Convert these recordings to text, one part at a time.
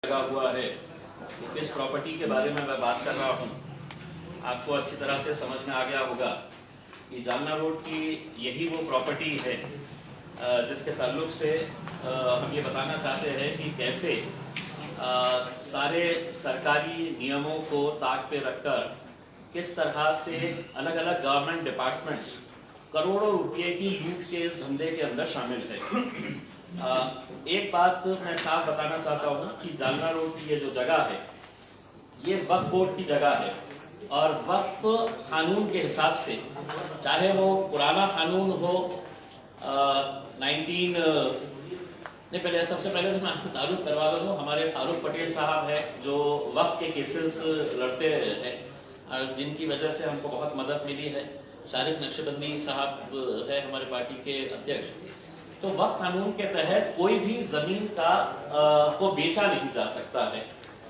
लगा हुआ है। किस प्रॉपर्टी के बारे में मैं बात कर रहा हूँ आपको अच्छी तरह से समझ में आ गया होगा कि जालना रोड की यही वो प्रॉपर्टी है जिसके ताल्लुक से हम ये बताना चाहते हैं कि कैसे सारे सरकारी नियमों को ताक पे रखकर किस तरह से अलग अलग गवर्नमेंट डिपार्टमेंट्स करोड़ों रुपए की लूट के इस धंधे के अंदर शामिल है। एक बात मैं साफ बताना चाहता हूँ कि जालना रोड की ये जो जगह है ये वक्फ बोर्ड की जगह है और वक्फ कानून के हिसाब से चाहे वो पुराना कानून हो 19 नहीं पहले सबसे पहले तो मैं आपको तारुफ करवा दूँ। हमारे फारूक पटेल साहब है जो वक्फ के केसेस लड़ते हैं और जिनकी वजह से हमको बहुत मदद मिली है। शारिफ नक्शबंदी साहब है हमारे पार्टी के अध्यक्ष। तो वक्फ कानून के तहत कोई भी जमीन का को बेचा नहीं जा सकता है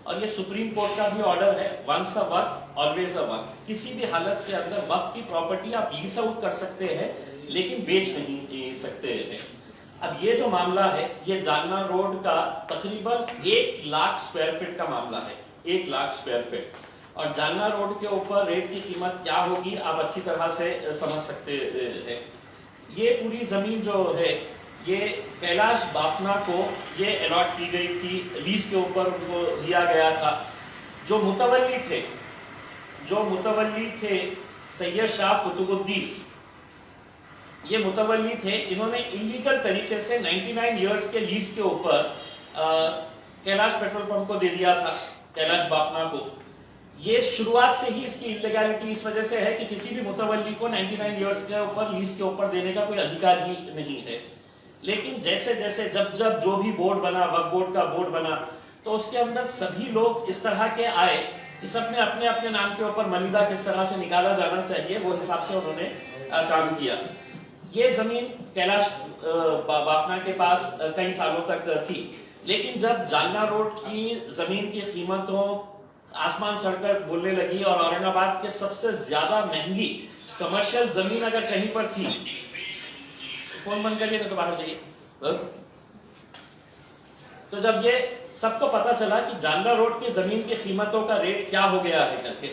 और ये सुप्रीम कोर्ट का भी ऑर्डर है, once a Waqf always a वक्फ। किसी भी हालत के अंदर वक्फ की प्रॉपर्टी आप लीज आउट कर सकते हैं लेकिन बेच नहीं सकते हैं। अब ये जो मामला है ये जालना रोड का तकरीबन 1 लाख स्क्वायर फीट का मामला है, 1 लाख स्क्वायर फीट। और जालना रोड के ऊपर रेट की कीमत क्या होगी आप अच्छी तरह से समझ सकते हैं। ये पूरी जमीन जो है ये कैलाश बाफना को ये अलॉट की गई थी, लीज के ऊपर उनको दिया गया था। जो मुतवल्ली थे सैयद शाह कुतुबुद्दीन, ये मुतवल्ली थे। इन्होंने इलीगल तरीके से 99 इयर्स के लीज के ऊपर कैलाश पेट्रोल पंप को दे दिया था, कैलाश बाफना को। ये शुरुआत से ही इसकी इलीगैलिटी इस वजह से है कि किसी भी मुतवल्ली को 99 इयर्स के ऊपर लीज के ऊपर देने का कोई अधिकार ही नहीं है। लेकिन जैसे जैसे जब जो भी बोर्ड बना, वक्फ बोर्ड का बोर्ड बना, तो उसके अंदर सभी लोग इस तरह के आए कि सबने अपने अपने नाम के ऊपर मलिदा किस तरह से निकाला जाना चाहिए वो हिसाब से उन्होंने काम किया। ये जमीन कैलाश बाफना के पास कई सालों तक थी, लेकिन जब जालना रोड की जमीन की कीमतों आसमान सड़कर बोलने लगी और औरंगाबाद के सबसे ज्यादा महंगी कमर्शियल जमीन अगर कहीं पर थी, फोन बंद करिए तो बाहर जाइए। तो जब ये सबको पता चला कि जालना रोड की जमीन की कीमतों का रेट क्या हो गया है करके,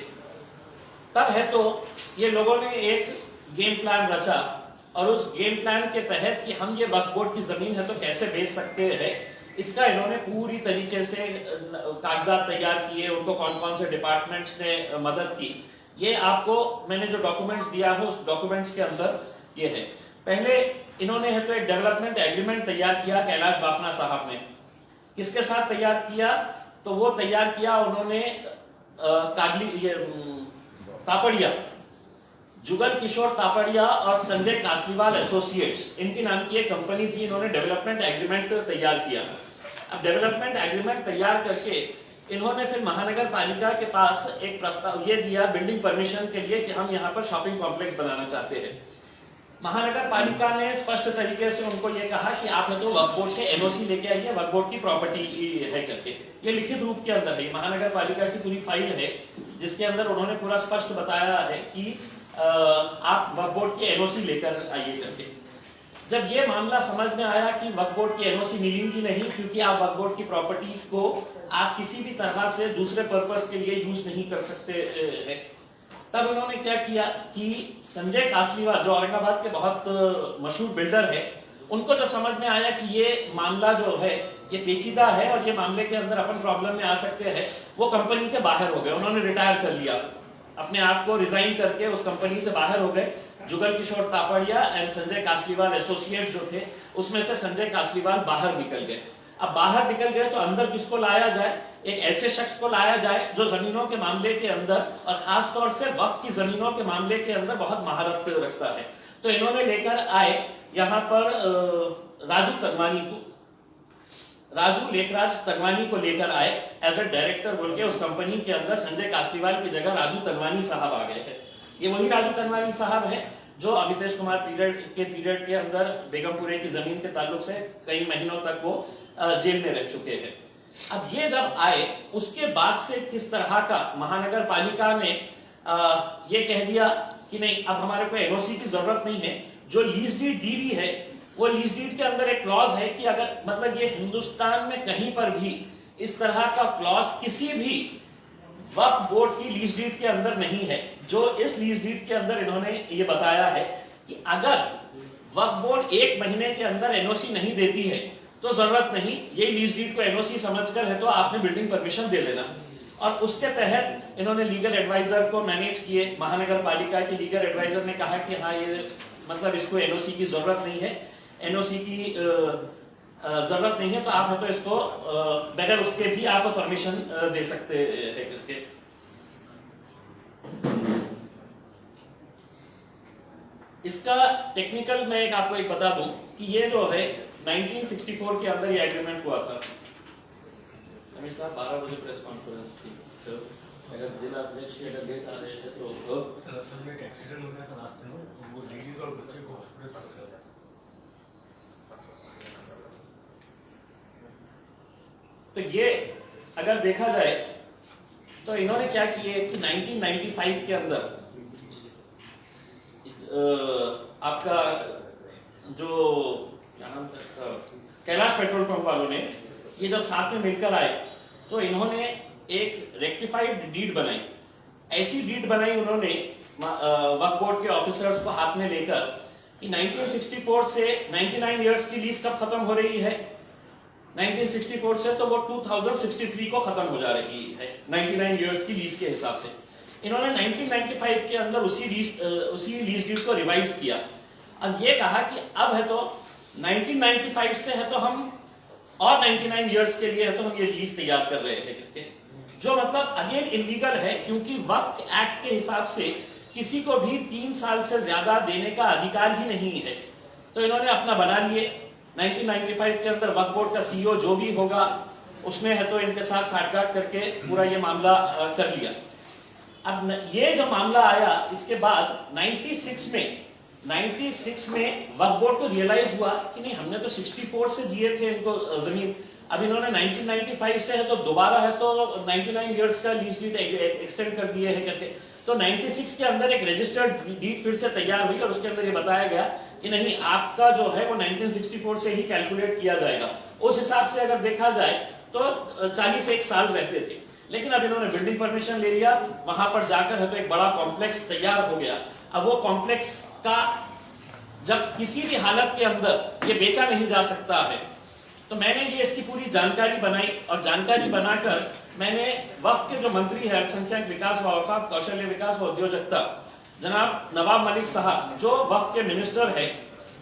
तब है तो ये लोगों ने एक गेम प्लान रचा और उस गेम प्लान के तहत कि हम ये वक्फ बोर्ड की जमीन है तो कैसे बेच सकते हैं, इसका इन्होंने पूरी तरीके से कागजात तैयार किए। उनको कौन कौन से डिपार्टमेंट्स ने मदद की, ये आपको मैंने जो डॉक्यूमेंट्स दिया है उस डॉक्यूमेंट्स के अंदर ये है। पहले इन्होंने है तो एक डेवलपमेंट एग्रीमेंट तैयार किया कैलाश बाफना साहब ने। किसके साथ तैयार किया? तो वो तैयार किया उन्होंने तापड़िया, जुगल किशोर तापड़िया और संजय कासलीवाल एसोसिएट्स, इनकी नाम की एक कंपनी थी। इन्होंने डेवलपमेंट एग्रीमेंट तैयार किया। अब डेवलपमेंट एग्रीमेंट तैयार करके इन्होंने फिर महानगर पालिका के पास एक प्रस्ताव ये दिया बिल्डिंग परमिशन के लिए कि हम यहाँ पर शॉपिंग कॉम्प्लेक्स बनाना चाहते हैं। महानगर पालिका ने स्पष्ट तरीके से उनको ये कहा कि आप तो वक्फ बोर्ड से एनओसी लेके आइए, वक्फ बोर्ड की प्रॉपर्टी है करके। ये लिखित रूप के अंदर है, महानगर पालिका की पूरी फाइल है जिसके अंदर उन्होंने पूरा स्पष्ट बताया है कि आप वक्फ बोर्ड की एनओसी लेकर आइए करके। जब ये मामला समझ में आया कि वक्फ बोर्ड की एनओसी मिलेगी नहीं क्योंकि आप वक्फ बोर्ड की प्रॉपर्टी को आप किसी भी तरह से दूसरे पर्पस के लिए यूज नहीं कर सकते हैं, तब उन्होंने क्या किया कि संजय कासलीवाल जो औरंगाबाद के बहुत मशहूर बिल्डर है, उनको जब समझ में आया कि ये मामला जो है ये पेचीदा है और ये मामले के अंदर अपन प्रॉब्लम में आ सकते हैं, वो कंपनी के बाहर हो गए। उन्होंने रिटायर कर लिया, अपने आप को रिजाइन करके उस कंपनी से बाहर हो गए। जुगल किशोर तापड़िया एंड संजय कासलीवाल एसोसिएट जो थे उसमें से संजय कासलीवाल बाहर निकल गए। अब बाहर निकल गए तो अंदर किसको लाया जाए? एक ऐसे शख्स को लाया जाए जो जमीनों के मामले के अंदर और खास तौर से वक्फ की जमीनों के मामले के अंदर बहुत महारत रखता है। तो इन्होंने लेकर आए यहाँ पर राजू लेखराज तनवानी को लेकर आए एज ए डायरेक्टर बोल के। उस कंपनी के अंदर संजय कासलीवाल की जगह राजू तनवानी साहब आ गए हैं। ये वही राजू तनवानी साहब है जो अमितेश कुमार पीरियड के अंदर बेगमपुरे की जमीन के ताल्लुक से कई महीनों तक वो जेल में रह चुके हैं। अब ये जब आए उसके बाद से किस तरह का महानगर पालिका ने ये कह दिया कि नहीं अब हमारे को एनओसी की जरूरत नहीं है। जो लीज डीड दी हुई है वो लीज डीड के अंदर एक क्लॉज है कि अगर मतलब ये हिंदुस्तान में कहीं पर भी इस तरह का क्लॉज किसी भी वक्फ बोर्ड की लीज डीड के अंदर नहीं है। जो इस लीज डीड के अंदर इन्होंने ये बताया है कि अगर वक्फ बोर्ड 1 महीने के अंदर एनओसी नहीं देती है तो जरूरत नहीं, ये लीज डीड को एनओसी समझकर है तो आपने बिल्डिंग परमिशन दे देना। और उसके तहत इन्होंने लीगल एडवाइजर को मैनेज किए। महानगर पालिका के लीगल एडवाइजर ने कहा कि हाँ ये मतलब इसको एनओसी की जरूरत नहीं है, एनओसी की जरूरत नहीं है, तो आप है तो इसको बगैर उसके भी आप परमिशन दे सकते हैं करके। इसका टेक्निकल मैं आपको एक बता दूं कि ये जो है 1964 के अंदर ये एग्रीमेंट हुआ था। अमित साहब 12 बजे प्रेस कॉन्फ्रेंस थी, तो अगर जिला अध्यक्ष अगर लेट आ रहे थे तो सर असल में एक एक्सीडेंट हो गया था रास्ते में, वो लेडीज और बच्चे को हॉस्पिटल तक कर दिया। तो ये अगर देखा जाए तो इन्होंने क्या किए कि 1995 के अंदर आपका जो क्या नाम था इसका, कैलाश पेट्रोल पंप वालों ने ये जब साथ में मिलकर आए तो इन्होंने एक रेक्टिफाइड डीड बनाई। ऐसी डीड बनाई उन्होंने वक्फ बोर्ड के ऑफिसर्स को हाथ में लेकर कि 1964 से 99 इयर्स की लीज कब खत्म हो रही है, 1964 से तो वो 2063 को खत्म हो जा रही है 99 इयर्स की लीज के हिसाब से। इन्होंने 1995 के अंदर उसी लीज डीड को रिवाइज किया और ये कहा कि अब है तो 1995 से है तो हम और 99 इयर्स के लिए है तो हम ये लीज तैयार कर रहे हैं करके, जो मतलब अगेन इलीगल है क्योंकि वक्फ एक्ट के हिसाब से किसी को भी 3 साल से ज्यादा देने का अधिकार ही नहीं है। तो इन्होंने अपना बना लिए। 1995 के अंदर वक्फ बोर्ड का सीईओ जो भी होगा उसने है तो इनके साथ साठगांठ करके पूरा ये मामला कर लिया। अब ये जो मामला आया इसके बाद 96 में वक्फ बोर्ड को रियलाइज हुआ कि नहीं हमने तो 64 से दिए थे इनको जमीन, अब इन्होंने 1995 से है तो दोबारा है तो 99 इयर्स का लीज डीड एक्सटेंड कर दिए है करके। तो 96 के अंदर एक रजिस्टर्ड डीड फिर से तैयार हुई और उसके अंदर ये बताया गया कि नहीं आपका जो है वो 1964 से ही कैलकुलेट किया जाएगा। उस हिसाब से अगर देखा जाए तो 41 साल रहते थे, लेकिन अब इन्होंने बिल्डिंग परमिशन ले लिया, वहां पर जाकर है तो एक बड़ा कॉम्प्लेक्स तैयार हो गया। अब वो कॉम्प्लेक्स का जब किसी भी हालत के अंदर ये बेचा नहीं जा सकता है तो मैंने ये इसकी पूरी जानकारी बनाई और जानकारी बनाकर मैंने वक्फ के जो मंत्री है अल्पसंख्यक विकास व औकाफ, कौशल्य विकास व उद्योजकता जनाब नवाब मलिक साहब जो वक्फ के मिनिस्टर है,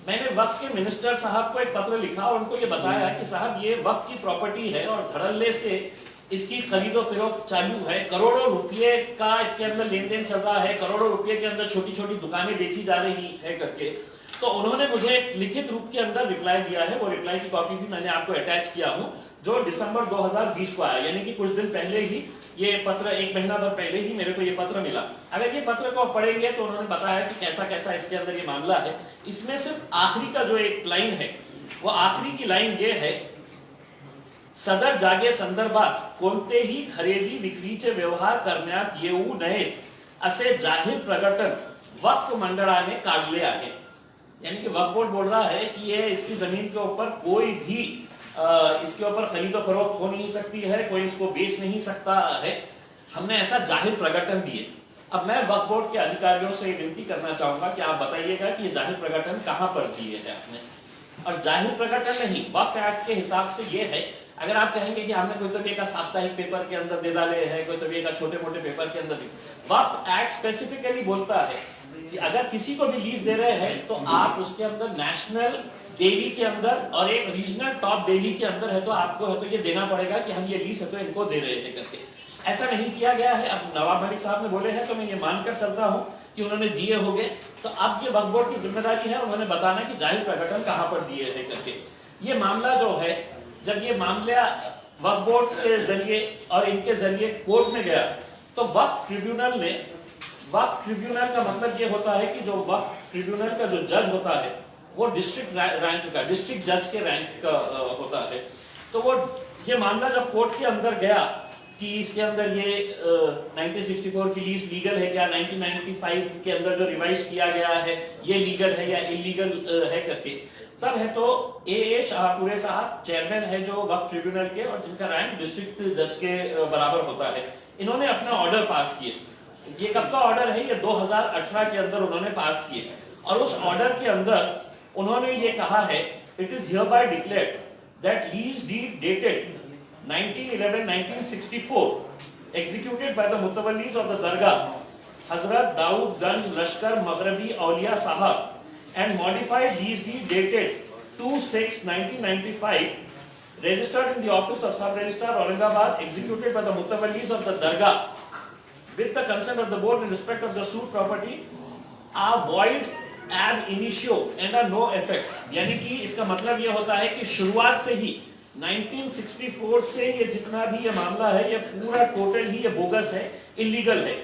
मैंने वक्फ के मिनिस्टर साहब को एक पत्र लिखा और उनको ये बताया कि साहब ये वक्फ की प्रॉपर्टी है और धड़ल्ले से इसकी खरीदो फरोख्त चालू है, करोड़ों रुपये का इसके अंदर लेन देन चल रहा है, करोड़ों रुपये के अंदर छोटी छोटी दुकानें बेची जा रही है करके। तो उन्होंने मुझे एक लिखित रूप के अंदर रिप्लाई दिया है, वो रिप्लाई की कॉपी भी मैंने आपको अटैच किया हूं, जो दिसंबर 2020 को आया, यानी कि कुछ दिन पहले ही ये पत्र, 1 महीना भर पहले ही मेरे को ये पत्र मिला। अगर ये पत्र को पढ़ेंगे तो उन्होंने बताया कि कैसा कैसा इसके अंदर ये मामला है। इसमें सिर्फ आखिरी का जो एक लाइन है, वो आखिरी की लाइन ये है, सदर जागे संदर्भात कोणतेही खरेदी विक्रीचे व्यवहार करण्यात येऊ नयेत असे जाहीर प्रकटन वक्फ मंडळाने काढले आहे। यानी कि वक्फ बोर्ड बोल रहा है कि ये इसकी जमीन के ऊपर कोई भी इसके ऊपर खरीदो फरोख्त हो नहीं सकती है, कोई इसको बेच नहीं सकता है। हमने ऐसा जाहिर प्रकटन दिए। अब मैं वक्फ बोर्ड के अधिकारियों से विनती करना चाहूंगा कि आप बताइएगा कि ये जाहिर प्रकटन कहां पर दिए हैं आपने। और जाहिर प्रकटन नहीं, वक्फ एक्ट के हिसाब से ये है, अगर आप कहेंगे कि हमने कोई तो का साप्ताहिक पेपर के अंदर दे डाले हैं, कोई तो का छोटे मोटे पेपर के अंदर, वक्फ एक्ट स्पेसिफिकली बोलता है कि अगर किसी को भी लीज दे रहे हैं तो आप उसके अंदर नेशनल डेली के अंदर और एक रीजनल टॉप डेली के अंदर है तो आपको है तो ये देना पड़ेगा कि हम ये लीज है तो इनको दे रहे हैं करके। ऐसा नहीं किया गया है। अब नवाब मलिक साहब ने बोले हैं तो मैं ये मानकर चलता हूं कि उन्होंने दिए होंगे, तो अब ये वक्फ बोर्ड की जिम्मेदारी है उन्होंने बताना कि जाहिर प्रकटन कहां पर दिए हैं करके। ये मामला जो है, जब ये मामला वक्फ बोर्ड के जरिए और इनके जरिए कोर्ट में गया तो वक्फ ट्रिब्यूनल का मतलब ये होता है कि जो वक्फ ट्रिब्यूनल का जो जज होता है वो डिस्ट्रिक्ट रैंक का, डिस्ट्रिक्ट जज के रैंक का होता है। तो वो ये मामला जब कोर्ट के अंदर गया कि इसके अंदर ये 1964 की लीज लीगल है क्या, 1995 के अंदर जो रिवाइज किया गया है ये लीगल है या इलीगल है करके, तब है तो ए शाहपुरे साहब चेयरमैन है जो वक्फ ट्रिब्यूनल के, और जिनका रैंक डिस्ट्रिक्ट जज के बराबर होता है, इन्होंने अपना ऑर्डर पास किए। ये कब का ऑर्डर है? ये 2018 के अंदर उन्होंने पास किए, और उस ऑर्डर के अंदर उन्होंने ये कहा है, it is hereby declared that lease deed dated 1911-1964 executed by the Mutawallis of the Dargah Hazrat Daud Ganj Lashkar Maghrabi Auliya Sahab and modified lease deed dated 2/6/1995 registered in the office of Sub Registrar Aurangabad executed by the Mutawallis of the Dargah with the consent of the board in respect of the suit property are void ab initio and are no effect। यानी कि इसका मतलब ये होता है कि शुरुआत से ही 1964 से ये जितना भी ये मामला है ये पूरा टोटल ही ये बोगस है, इलीगल है।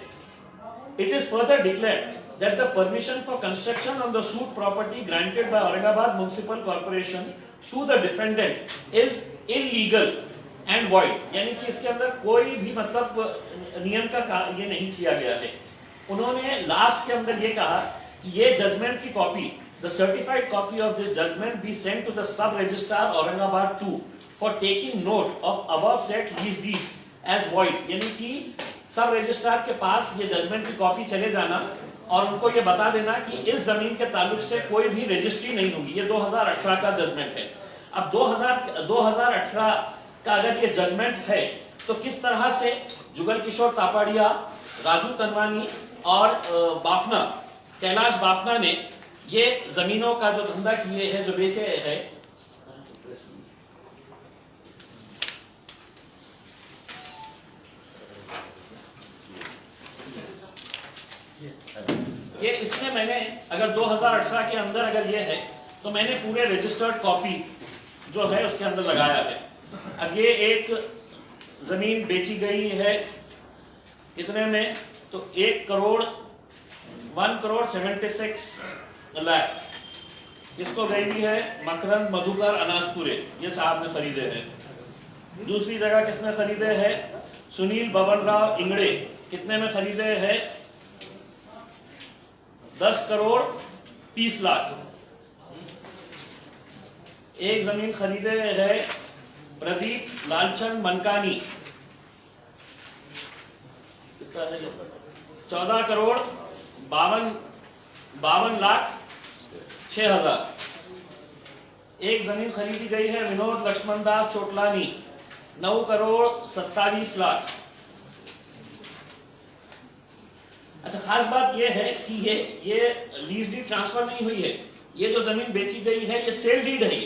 It is further declared that the permission for construction on the suit property granted by Aurangabad Municipal Corporation to the defendant is illegal and void। यानी कि इसके अंदर कोई भी मतलब नियम का ये नहीं किया गया है। उन्होंने लास्ट के अंदर ये कहा कि ये जजमेंट की copy, the certified copy of this judgment be sent to the sub registrar Aurangabad 2 for taking note of above said lease deeds as void। यानी कि सब रजिस्ट्रार के पास ये जजमेंट की कॉपी चले जाना और उनको ये बता देना कि इस जमीन के ताल्लुक से कोई भी रजिस्ट्री नहीं होगी। ये 2018 का जजमेंट है। अब 2018 का अगर ये जजमेंट है तो किस तरह से जुगल किशोर तापड़िया, राजू तनवानी और बाफना, कैलाश बाफना ने ये जमीनों का जो धंधा किए हैं, जो बेचे हैं, ये इसमें मैंने अगर 2018 के अंदर अगर ये है तो मैंने पूरे रजिस्टर्ड कॉपी जो है उसके अंदर लगाया है। अब ये एक जमीन बेची गई है कितने में? तो 1,76 लाख इसको गई हुई है मकरंद मधुकर अनासपुरे, ये साहब ने खरीदे हैं। दूसरी जगह किसने खरीदे हैं? सुनील बबन राव इंगड़े, कितने में खरीदे हैं? 10,30 लाख। एक जमीन खरीदे है प्रदीप लालचंद मनकानी, 14,52,06,000। एक जमीन खरीदी गई है विनोद लक्ष्मण दास चोटलानी, 9,27 लाख। अच्छा, खास बात यह है कि ये लीज डीड ट्रांसफर नहीं हुई है। ये जो जमीन बेची गई है ये सेल डीड है,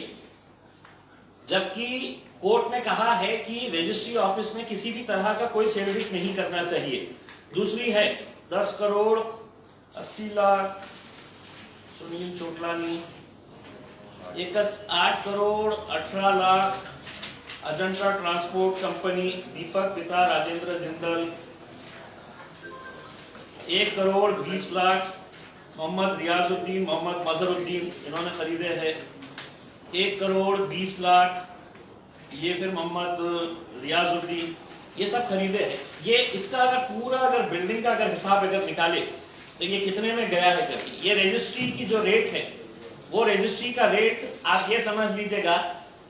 जबकि कोर्ट ने कहा है कि रजिस्ट्री ऑफिस में किसी भी तरह का कोई सेल डीड नहीं करना चाहिए। दूसरी है 10,80 लाख सुनील चोटलानी, 8,18 लाख अजंता ट्रांसपोर्ट कंपनी दीपक पिता राजेंद्र जिंदल, 1,20 लाख मोहम्मद रियाजुद्दीन मोहम्मद मजहरुद्दीन, इन्होंने खरीदे हैं। 1,20 लाख ये फिर मोहम्मद रियाजुद्दीन, ये सब खरीदे हैं। ये इसका अगर पूरा अगर बिल्डिंग का अगर हिसाब अगर निकाले तो ये कितने में गया है करके, ये रजिस्ट्री की जो रेट है वो रजिस्ट्री का रेट आप ये समझ लीजिएगा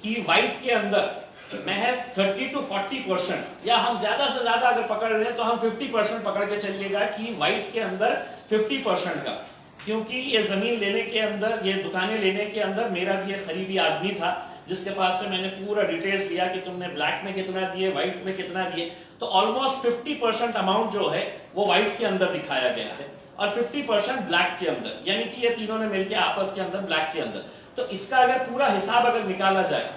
कि वाइट के अंदर महज 30 to 40%, या हम ज्यादा से ज्यादा अगर पकड़ रहे तो हम 50% पकड़ के चलिएगा कि वाइट के अंदर 50% का। क्योंकि ये जमीन लेने के अंदर, ये दुकानें लेने के अंदर मेरा भी एक करीबी आदमी था जिसके पास से मैंने पूरा डिटेल्स लिया कि तुमने ब्लैक में कितना दिए, व्हाइट में कितना दिए। तो ऑलमोस्ट 50% अमाउंट जो है वो व्हाइट के अंदर दिखाया गया है और 50% ब्लैक के अंदर, यानी कि ये तीनों ने मिलकर आपस के अंदर ब्लैक के अंदर। तो इसका अगर पूरा हिसाब अगर निकाला जाए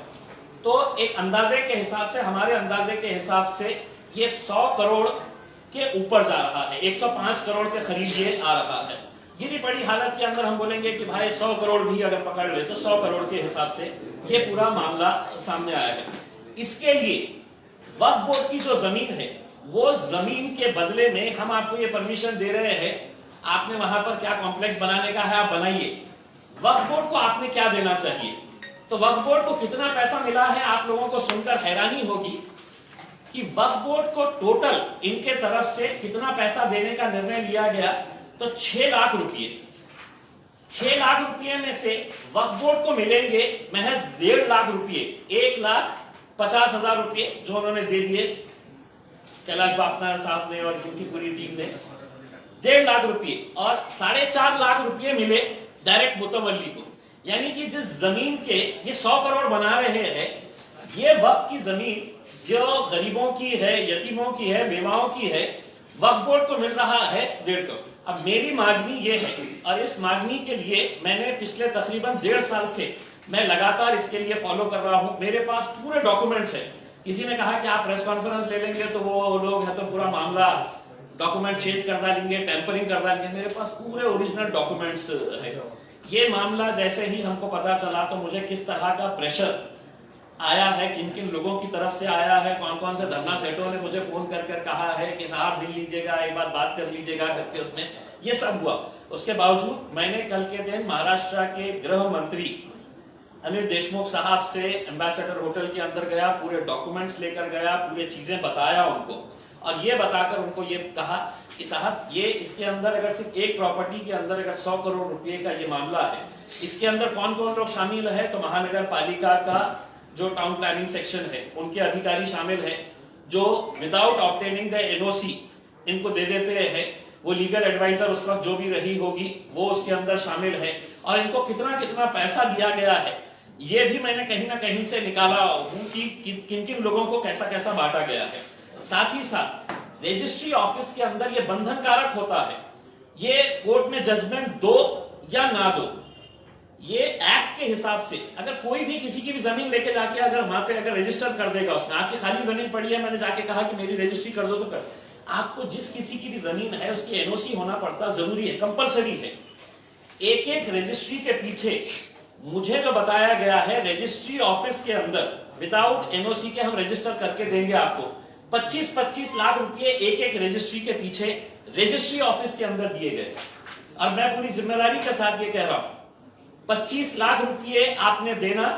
तो एक अंदाजे के हिसाब से, हमारे अंदाजे के हिसाब से ये 100 करोड़ के ऊपर जा रहा है, 105 करोड़ के करीब ये आ रहा है। गिरी पड़ी हालत के अंदर हम बोलेंगे कि भाई 100 करोड़ भी अगर पकड़ ले तो 100 करोड़ के हिसाब से ये पूरा मामला सामने आया है। इसके लिए वक्फ बोर्ड की जो जमीन है वो जमीन के बदले में हम आपको ये परमिशन दे रहे हैं, आपने वहां पर क्या कॉम्प्लेक्स बनाने का है आप बनाइए। वक्फ बोर्ड को आपने क्या देना चाहिए? तो वक्फ बोर्ड को कितना पैसा मिला है आप लोगों को सुनकर हैरानी होगी कि वक्फ बोर्ड को टोटल इनके तरफ से कितना पैसा देने का निर्णय लिया गया, तो 6 लाख रुपये 6 लाख रुपए में से वक्फ बोर्ड को मिलेंगे महज 1.5 लाख रुपए, 1,50,000 रुपए जो उन्होंने दे दिए कैलाश बाफना साहब ने और उनकी पूरी टीम ने, 1.5 लाख रुपए, और 4.5 लाख रुपए मिले डायरेक्ट मुतवल्ली को। यानी कि जिस जमीन के ये 100 करोड़ बना रहे हैं, ये वक्फ की जमीन जो गरीबों की है, यतीमों की है, बेवाओं की है, वक्फ बोर्ड को मिल रहा है 1.5 करोड़। अब मेरी मांगनी ये है, और इस मांगनी के लिए मैंने पिछले तकरीबन 1.5 साल से मैं लगातार इसके लिए फॉलो कर रहा हूं। मेरे पास पूरे डॉक्यूमेंट्स है। किसी ने कहा कि आप प्रेस कॉन्फ्रेंस ले लेंगे तो वो लोग है तो पूरा मामला डॉक्यूमेंट चेंज कर डालेंगे, टेम्परिंग कर डालेंगे। मेरे पास पूरे ओरिजिनल डॉक्यूमेंट्स है। ये मामला जैसे ही हमको पता चला तो मुझे किस तरह का प्रेशर आया है, किन किन लोगों की तरफ से आया है, कौन कौन से धरना सेठों ने मुझे फोन कर कर कहा है कि साहब मिल लीजिएगा, एक बात कर लीजिएगा करके, उसमें ये सब हुआ। उसके बावजूद मैंने कल के दिन महाराष्ट्र के गृह मंत्री अनिल देशमुख साहब से एम्बेसडर होटल के अंदर गया, पूरे डॉक्यूमेंट्स लेकर गया, पूरे चीजें बताया उनको, और ये बताकर उनको ये कहा कि साहब ये इसके अंदर अगर सिर्फ एक प्रॉपर्टी के अंदर अगर 100 करोड़ रुपए का ये मामला है, इसके अंदर कौन कौन लोग शामिल है, तो महानगर पालिका का जो टाउन प्लानिंग सेक्शन है उनके अधिकारी शामिल है, जो विदाउट ऑब्टेनिंग द एनओसी इनको दे देते हैं, वो लीगल एडवाइजर उस वक्त जो भी रही होगी वो उसके अंदर शामिल है, और इनको कितना कितना पैसा दिया गया है ये भी मैंने कहीं ना कहीं से निकाला हूं कि किन किन लोगों को कैसा कैसा बांटा गया है। साथ ही साथ रजिस्ट्री ऑफिस के अंदर ये बंधन कारक होता है, ये कोर्ट में जजमेंट दो या ना दो, ये एक्ट के हिसाब से अगर कोई भी किसी की भी जमीन लेके जाके अगर वहां पे अगर रजिस्टर कर देगा, उसमें आपकी खाली जमीन पड़ी है, मैंने जाके कहा कि मेरी रजिस्ट्री कर दो, तो कर, आपको जिस किसी की भी जमीन है उसकी एनओसी होना पड़ता जरूरी है, कंपलसरी है। एक एक रजिस्ट्री के पीछे मुझे जो बताया गया है, रजिस्ट्री ऑफिस के अंदर विदाउट एनओसी के हम रजिस्टर करके देंगे आपको 25-25 लाख रुपए एक एक रजिस्ट्री के पीछे रजिस्ट्री ऑफिस के अंदर दिए गए। और मैं पूरी जिम्मेदारी के साथ ये कह रहा हूं, 25 लाख रुपए आपने देना,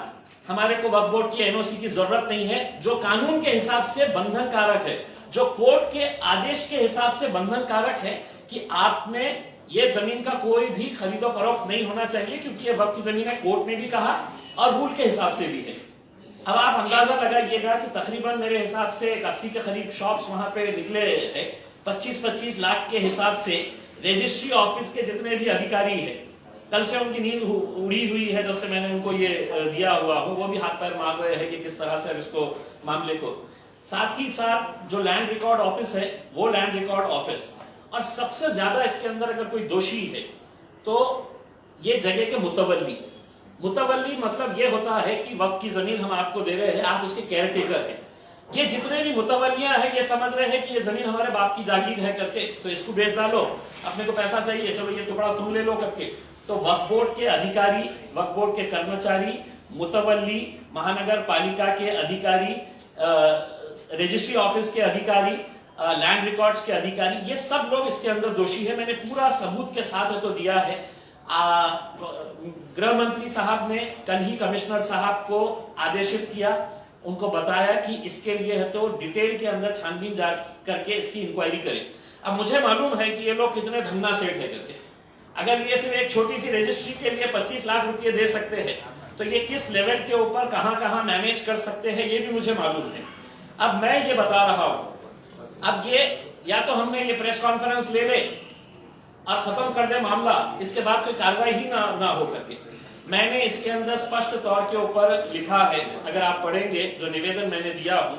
हमारे को वक्फ बोर्ड की एनओसी की जरूरत नहीं है, जो कानून के हिसाब से बंधन कारक है, जो कोर्ट के आदेश के हिसाब से बंधन कारक है कि आपने ये जमीन का कोई भी खरीदो फरोख्त नहीं होना चाहिए, क्योंकि ये वक्फ की जमीन है, कोर्ट ने भी कहा और रूल के हिसाब से भी है। अब आप अंदाजा लगाइएगा कि तकरीबन मेरे हिसाब से 80 के करीब शॉप्स वहां पे निकले हैं, 25-25 लाख के हिसाब से रजिस्ट्री ऑफिस के जितने भी अधिकारी हैं, कल से उनकी नींद उड़ी हुई है जब से मैंने उनको ये दिया हुआ हूं, वो भी हाथ पैर मार रहे हैं कि किस तरह से इसको मामले को। साथ ही साथ जो लैंड रिकॉर्ड ऑफिस है वो लैंड रिकॉर्ड ऑफिस, और सबसे ज्यादा इसके अंदर अगर कोई दोषी है तो ये जगह के मुतवल्ली मतलब ये होता है कि वक्फ की जमीन हम आपको दे रहे हैं, आप उसके केयरटेकर हैं। ये जितने भी मुतवल्लियां हैं ये समझ रहे हैं कि ये जमीन हमारे बाप की जागीर है करके, तो इसको बेच डालो, अपने को पैसा चाहिए, चलो ये टुकड़ा तुम ले लो करके। तो वक्फ बोर्ड के अधिकारी, वक्फ बोर्ड के कर्मचारी, मुतवल्ली, महानगर पालिका के अधिकारी, रजिस्ट्री ऑफिस के अधिकारी, लैंड रिकॉर्ड्स के अधिकारी, ये सब लोग इसके अंदर दोषी है। मैंने पूरा सबूत के साथ तो दिया है। गृह मंत्री साहब ने कल ही कमिश्नर साहब को आदेशित किया, उनको बताया कि इसके लिए है तो डिटेल के अंदर छानबीन जा करके इसकी इंक्वायरी करें। अब मुझे मालूम है कि ये लोग कितने धन्ना सेठ है करके, अगर ये सिर्फ एक छोटी सी रजिस्ट्री के लिए 25 लाख रुपए दे सकते हैं तो ये किस लेवल के ऊपर कहां मैनेज कर सकते हैं ये भी मुझे मालूम है। अब मैं ये बता रहा हूं, अब ये या तो हमने ये प्रेस कॉन्फ्रेंस ले ले और खत्म कर दे मामला, इसके बाद कोई कार्रवाई ही ना हो करके। मैंने इसके अंदर स्पष्ट तौर के ऊपर लिखा है, अगर आप पढ़ेंगे जो निवेदन मैंने दिया हूं,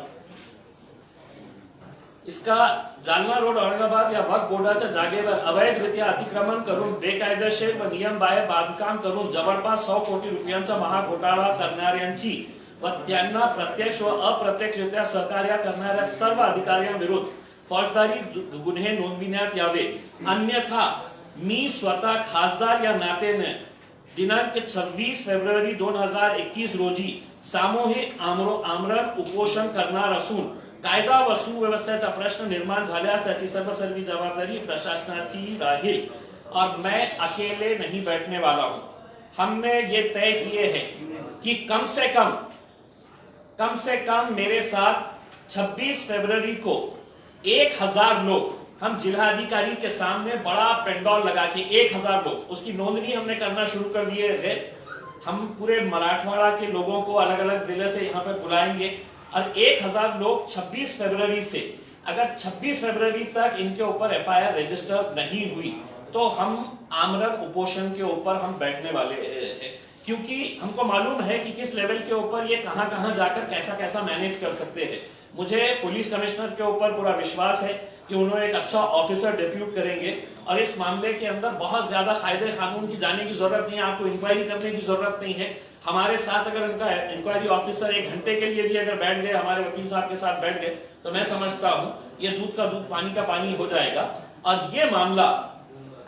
इसका जालना रोड औरंगाबाद या वक्फ बोर्डाच्या जागेवर अवैधरित्या अतिक्रमण करून बेकायदेशीर व नियमबाह्य बांधकाम करून जवळपास 100 कोटी रुपयांचा महाघोटाळा करणाऱ्यांची व त्यांना प्रत्यक्ष व अप्रत्यक्षरित्या सहकार्य करणाऱ्या सर्व अधिकाऱ्यांविरुद्ध फौजदारी गुन्हे नोंदविण्यात यावे, अन्यथा मी स्वतः खासदार या नात्याने दिनांक 26 फेब्रुवारी 2021 रोजी सामूहिक आमरण उपोषण करणार असून कायदा व सुव्यवस्थेचा प्रश्न निर्माण झाल्यास त्याची सर्वस्वी जबाबदारी प्रशासनाची राहील और मैं अकेले नहीं बैठने वाला हूं। हमने ये तय किए हैं कि कम से कम मेरे साथ 26 फरवरी को 1000 लोग हम जिला अधिकारी के सामने बड़ा पेंडॉल लगा के 1000 लोग, उसकी नोंदनी हमने करना शुरू कर दिए थे। हम पूरे मराठवाड़ा के लोगों को अलग अलग जिले से यहाँ पे बुलाएंगे और 1000 लोग 26 फरवरी से, अगर 26 फरवरी तक इनके ऊपर FIR रजिस्टर नहीं हुई तो हम आमरण उपोषण के ऊपर हम बैठने वाले हैं, क्योंकि हमको मालूम है कि किस लेवल के ऊपर ये कहां जाकर कैसा कैसा मैनेज कर सकते हैं। मुझे पुलिस कमिश्नर के ऊपर पूरा विश्वास है कि उन्होंने एक अच्छा ऑफिसर डेप्यूट करेंगे और इस मामले के अंदर बहुत ज्यादा कायदे कानून की जाने की जरूरत नहीं है, आपको इंक्वायरी करने की जरूरत नहीं है। हमारे साथ अगर उनका इंक्वायरी ऑफिसर 1 घंटे के लिए भी अगर बैठ गए, हमारे वकील साहब के साथ बैठ गए, तो मैं समझता हूँ ये दूध का दूध पानी का पानी हो जाएगा। और ये मामला,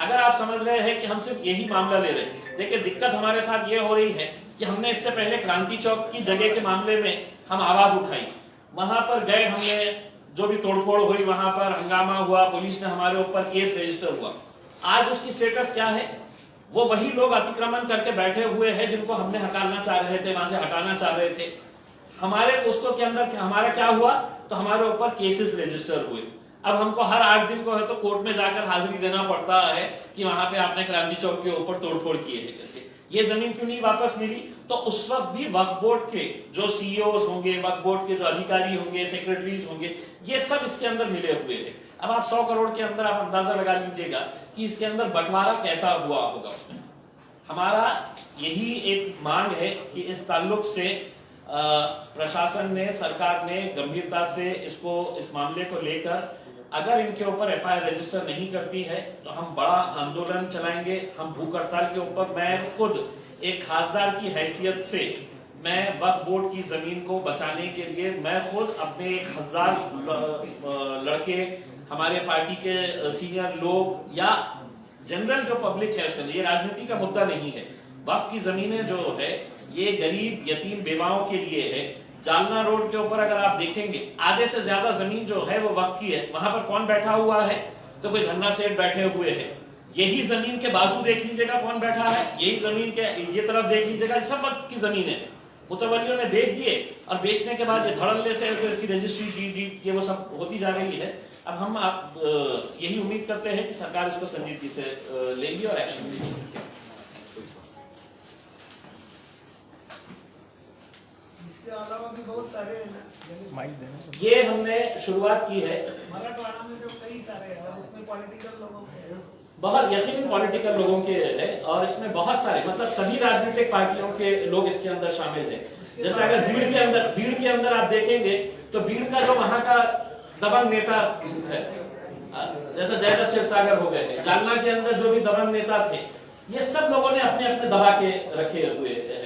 अगर आप समझ रहे हैं कि हम सिर्फ यही मामला ले रहे हैं, देखिए दिक्कत हमारे साथ ये हो रही है कि हमने इससे पहले क्रांति चौक की जगह के मामले में हम आवाज उठाई, वहां पर गए, हमने जो भी तोड़फोड़ हुई, वहां पर हंगामा हुआ, पुलिस ने हमारे ऊपर केस रजिस्टर हुआ। आज उसकी स्टेटस क्या है? वो वही लोग अतिक्रमण करके बैठे हुए हैं जिनको हमने हटाना चाह रहे थे, वहां से हटाना चाह रहे थे। हमारे उसको के अंदर हमारा क्या हुआ, तो हमारे ऊपर केसेस रजिस्टर हुए। अब हमको हर 8 दिन को है तो कोर्ट में जाकर हाजिरी देना पड़ता है कि वहां पे आपने क्रांति चौक के ऊपर तोड़फोड़ किए है करके। ये जमीन क्यों नहीं वापस मिली? तो उस वक्त भी वक्फ बोर्ड के जो CEOs होंगे, वक्फ बोर्ड के जो अधिकारी होंगे, सेक्रेटरीज होंगे, ये सब इसके अंदर मिले हुए हैं। अब आप 100 करोड़ के अंदर आप अंदाजा लगा लीजिएगा कि इसके अंदर बंटवारा कैसा हुआ होगा उसमें। हमारा यही एक मांग है कि इस ताल्लुक से प्रशासन ने, सरकार ने गंभीरता से इस मामले को लेकर, अगर इनके ऊपर FIR रजिस्टर नहीं करती है तो हम बड़ा आंदोलन चलाएंगे, हम भूख हड़ताल के ऊपर। मैं खुद एक खासदार की हैसियत से मैं वक्फ बोर्ड की जमीन को बचाने के लिए मैं खुद अपने 1000 लड़के, हमारे पार्टी के सीनियर लोग या जनरल जो पब्लिक है, उसके ये राजनीति का मुद्दा नहीं है। वक्फ की जमीनें जो है ये गरीब यतीम बेवाओं के लिए है। जालना रोड के ऊपर अगर आप देखेंगे, आधे से ज्यादा जमीन जो है वो वक्फ की है। वहां पर कौन बैठा हुआ है? तो कोई धन्ना सेठ बैठे हुए हैं। यही जमीन के बाजू देख लीजिएगा कौन बैठा है, यही जमीन के ये तरफ देख लीजिएगा, सब वक्फ की जमीन है। मुतवल्लियों ने बेच दिए और बेचने के बाद ये धड़ल्ले से इसकी रजिस्ट्री डी ये वो सब होती जा रही है। अब हम यही उम्मीद करते हैं कि सरकार इसको संजीदगी से लेगी और एक्शन लेगी। भी बहुत सारे ये हमने शुरुआत की है। मराठवाड़ा में जो कई सारे हैं उसमें पॉलिटिकल लोगों के, बहुत यकीन पॉलिटिकल लोगों के है और इसमें बहुत सारे, मतलब सभी राजनीतिक पार्टियों के लोग इसके अंदर शामिल हैं। जैसे अगर भीड़ के अंदर आप देखेंगे तो भीड़ का जो वहां का दबंग नेता है, जैसे जयदत्त क्षीरसागर हो गए, जालना के अंदर जो भी दबंग नेता थे, ये सब लोगों ने अपने अपने दबा के रखे हुए हैं।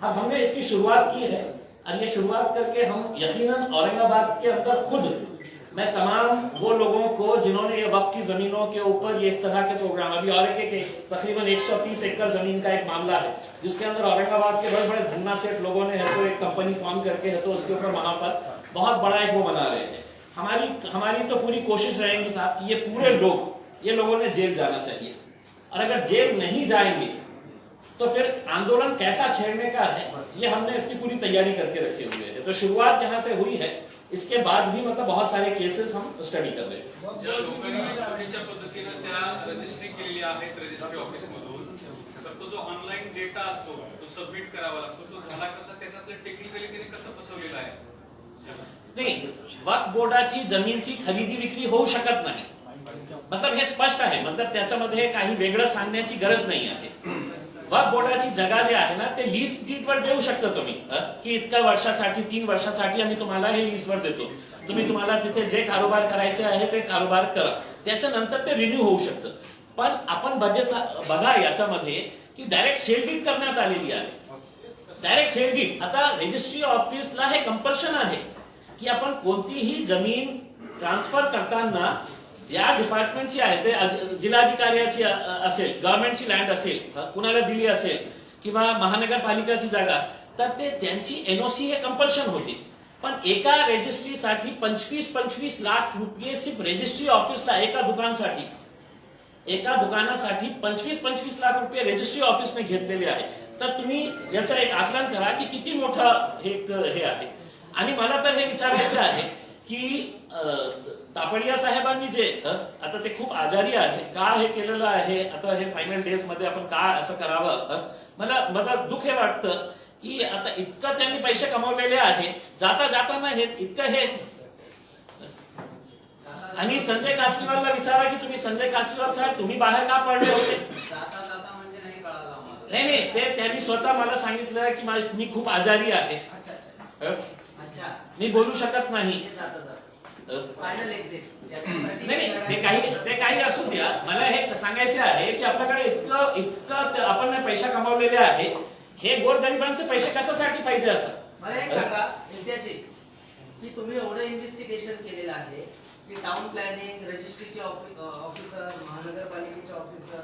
अब हमने इसकी शुरुआत की है और ये शुरुआत करके हम यकीनन औरंगाबाद के अंदर खुद मैं तमाम वो लोगों को जिन्होंने ये वक्फ की जमीनों के ऊपर ये इस तरह के प्रोग्राम, अभी और एक तकरीबन 130 एकड़ जमीन का एक मामला है जिसके अंदर औरंगाबाद के बड़े बड़े धन्ना सेठ लोगों ने है तो एक कंपनी फॉर्म करके है तो उसके ऊपर वहां पर बहुत बड़ा एक वो बना रहे थे। हमारी तो पूरी कोशिश रहेगी साहब कि ये पूरे लोग, ये लोगों ने जेल जाना चाहिए और अगर जेल नहीं जाएंगे तो फिर आंदोलन कैसा छेड़ने का है ये हमने इसकी पूरी तैयारी करके रखे हुए हैं। तो शुरुआत यहाँ से हुई है, इसके बाद भी मतलब बहुत सारे केसेस हम स्टडी कर रहे हैं। चुकीच्या पद्धतीने त्या रजिस्ट्री केलेल्या आहेत रजिस्ट्री ऑफिस मधून, तर तो जो ऑनलाइन डेटा असतो तो सबमिट करावा लागतो, तो झाला कसा, त्याच्यातलं टेक्निकली त्याने कसं फसवलेलं आहे? नाही, वक्फ बोर्डाची जमीनची खरेदी विक्री होऊ शकत नाही, मतलब हे स्पष्ट आहे, मतलब त्याच्यामध्ये काही वेगळं सांगण्याची गरज नाही आहे। वक्फ बोर्डाची जागा जे आहे ना ते लीज डीडवर देऊ शकता तुम्ही की इतक्या वर्षासाठी 3 वर्षासाठी आम्ही तुम्हाला हे लीजवर देतो, तुम्ही तुम्हाला तिथे जे कारोबार करायचे आहे ते कारोबार करा, त्याच्यानंतर ते रिन्यू होऊ शकतं। पण आपण बघा याच्यामध्ये की डायरेक्ट सेल डीड करण्यात आलेली आहे, डायरेक्ट सेल डीड। आता रजिस्ट्री ऑफिसला हे कंपल्शन आहे की आपण कोणतीही जमीन ट्रान्सफर करताना ज्या डिपार्टमेंटची आहे ते जिल्हाधिकाऱ्याची असेल, गव्हर्नमेंटची लँड असेल, कुणाला दिली असेल किंवा महानगरपालिकाची जागा, तर ते त्यांची NOC हे कंपल्शन होती। पण एका रजिस्ट्रीसाठी 25-25 लाख रुपये सिर्फ रजिस्ट्री ऑफिसला एका दुकानासाठी 25-25 लाख रुपये रजिस्ट्री ऑफिसने घेतलेले आहे। तर तुम्ही याचा एक आकलन करा की किती मोठा हे आहे। आणि मला तर हे विचारायचं आहे की तापडिया साहेबांनी जे आता ते खूप आजारी आहे, का हे केलेलं आहे, आता हे फायनल डेज मध्ये आपण का असं करावं, मला दुःख हे वाटतं की आता इतकं त्यांनी पैसे कमवलेले आहे, जाता जाताना हे इतकं हे. आणि संजय कासनीवालला विचारा की तुम्ही संजय कासनीवाल साहेब तुम्ही बाहेर का पडले होते. नाही, ते त्यांनी स्वतः मला सांगितलं की मी खूप आजारी आहे, मी बोलू शकत नाही. नाही, ते काही असू द्या, मला हे सांगायचे आहे की आपल्याकडे इतकं आपण पैसे कमावलेले आहे, हे गोरगरिबांचे पैसे कशासाठी पाहिजे आता. मला एक सांगा विद्यार्थी की तुम्ही एवढं इन्व्हेस्टिगेशन केलेलं आहे की टाउन प्लॅनिंग, रजिस्ट्रीचे ऑफिसर, महानगरपालिकेचे ऑफिसर,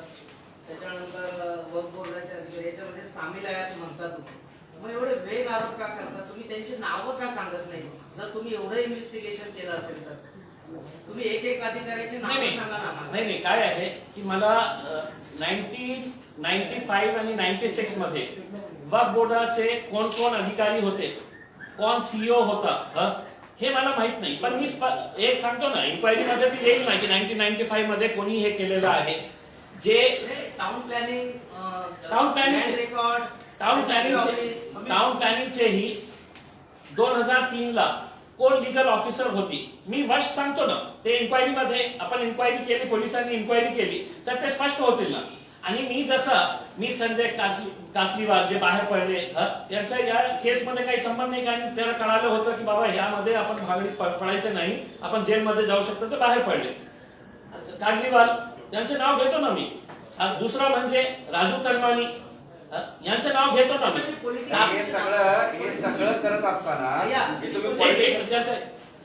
त्याच्यानंतर वर्क बोर्डाचे अधिकारी याच्यामध्ये सामील आहे असं म्हणतात तुम्ही. मग एवढे वेग आरोप का करता तुम्ही, त्यांची नावं का सांगत नाही. जर तुम्ही एवढं इन्व्हेस्टिगेशन केलं असेल तर तुम्ही एक अधिकाऱ्याची नावं सांगा ना. नाही, काय आहे की मला 1995 आणि 96 मध्ये वक्फ बोर्डाचे कोण अधिकारी होते, कोण सीईओ होता, हे मला माहित नाही. पण मी एक सांगतो ना, इन्क्वायरी मध्ये ती येईल ना की 1995 मध्ये कोणी हे केलेलं आहे. जे टाउन प्लॅनिंग रेकॉर्ड, टाउन प्लॅनिंगचे ही 2003 ला कोण लीगल ऑफिसर होती, मी वर्ष सांगतो ना. ते इन्क्वायरी मध्ये आपण इन्क्वायरी केली, पोलिसांनी इन्क्वायरी केली तर ते स्पष्ट होतील ना. आणि मी संजय कासनीवाल जे बाहेर पडले, त्यांच्या या केसमध्ये काही संबंध नाही. कारण त्याला कळालं होतं की बाबा यामध्ये आपण भागडीत पडायचं नाही, आपण जेलमध्ये जाऊ शकतो, ते बाहेर पडले. कागलीवाल त्यांचे नाव घेतो ना मी. दुसरं म्हणजे राजू तनवानी यांचं नाव घेतो ना मी. हे सगळं करत असताना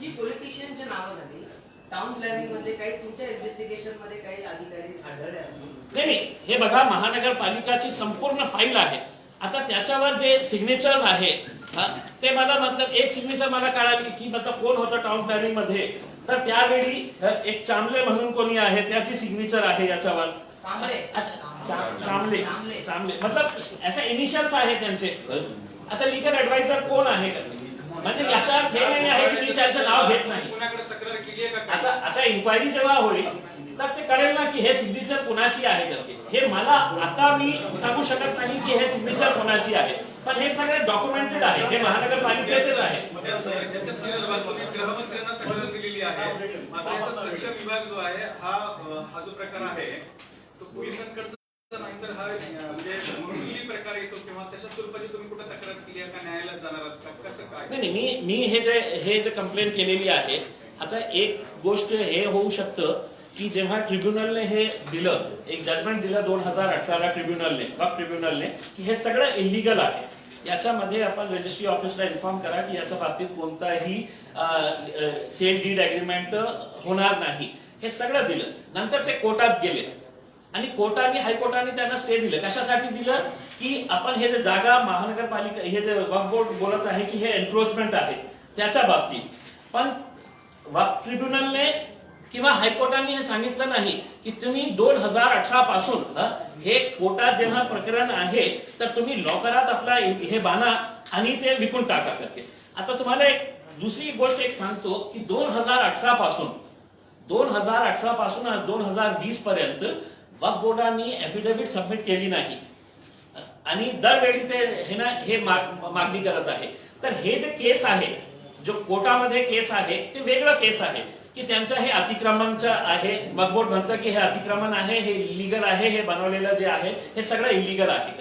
ही पॉलिटिशियनची नावं झाली. टाउन प्लॅनिंग मध्ये काही तुमच्या इन्व्हेस्टिगेशन मध्ये काही अधिकारी आढळले असतील. नाही, हे बघा, महानगरपालिकाची संपूर्ण फाईल आहे. आता त्याच्यावर जे सिग्नेचर्स आहे ते मला एक सिग्नेचर मला कळाली की कोण होतं टाउन प्लॅनिंग मध्ये. तर त्यावेळी एक चांबले म्हणून कोणी आहे, त्याची सिग्नेचर आहे याच्यावर. चांबले असे इनिशियल्स आहे त्यांचे. आता लीगल ऍडवायझर कोण आहे, म्हणजे याचा अर्थ हे नाही आहे की मी त्याचं नाव घेत नाही. आता इन्क्वायरी जेव्हा होईल तर ते कळेल ना की हे सिग्नेचर कोणाची आहे करते. हे मला आता मी सांगू शकत नाही की हे सिग्नेचर कोणाची आहे, पण हे सगळे डॉक्युमेंटेड आहे, हे महानगरपालिकेचेच आहे. गृहमंत्र्यांना तक्रार दिलेली आहे. मात्र याचा सक्षम विभाग जो आहे हा जो प्रकार आहे तो पोलिसांकडचा नाही, तर हा म्हणजे महसुली प्रकार येतो किंवा त्याच्या स्वरूपाची तुम्ही कुठे तक्रार केली आहे का, न्यायालयात जाणार आहात का, कसं काय. नाही, मी हे जे कंप्लेंट केलेली आहे. आता एक गोष्ट हे होऊ शकतं की जेव्हा ट्रिब्युनलने हे दिलं, एक जजमेंट दिलं 2018 ला वक्फ ट्रिब्युनलने की हे सगळं इलिगल आहे, याच्यामध्ये आपण रजिस्ट्री ऑफिसला इन्फॉर्म करा की याच्या बाबतीत कोणताही सेल डीड अग्रीमेंट होणार नाही. हे सगळं दिलं. नंतर ते कोर्टात गेले आणि कोर्टाने, हायकोर्टाने त्यांना स्टे दिलं. कशासाठी दिलं की आपण हे जे जागा महानगरपालिका, हे जे वक्फ बोर्ड बोलत आहे की हे एन्क्रोचमेंट आहे त्याच्या बाबतीत, पण वक्फ ट्रिब्युनलने किंवा हायकोर्टाने हे सांगितलं नाही की तुम्ही 2018 पासून हे कोर्टात जेव्हा प्रकरण आहे तर तुम्ही लॉकरात आपला हे बांधा आणि ते विकून टाका करते. आता तुम्हाला एक दुसरी गोष्ट सांगतो की 2018 पासून आज 2020 पर्यंत वक्फ बोर्डाने एफिडेव्हिट सबमिट केली नाही आणि दरवेळी ते हे मागणी करत आहे. तर हे जे केस आहे, जो कोर्टामध्ये केस आहे, ते वेगळं केस आहे की त्यांचं हे अतिक्रमणचं आहे. वक्फ बोर्ड म्हणतं की हे अतिक्रमण आहे, हे इलिगल आहे, हे बनवलेलं जे आहे हे सगळं इलिगल आहे.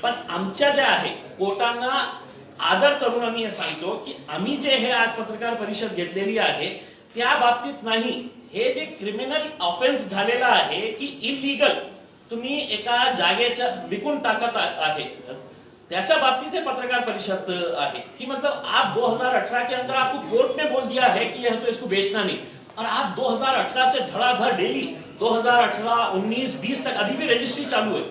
पण आमच्या जे आहे कोर्टांना आदर करून आम्ही हे सांगतो की आम्ही जे हे आज पत्रकार परिषद घेतलेली आहे त्या बाबतीत नाही. हे जे क्रिमिनल ऑफेन्स झालेला आहे की इलिगल तुम्ही एका जागेच्या विकून टाकत आहे, त्याच्या बाबतीत हे पत्रकार परिषद है कि मतलब आप 2018 के अंदर आपको कोर्ट ने बोल दिया है कि यह तो इसको बेचना नहीं, और आप 2018 से धड़ाधड़ डेली 2018, 19, 20 तक अभी भी रजिस्ट्री चालू है,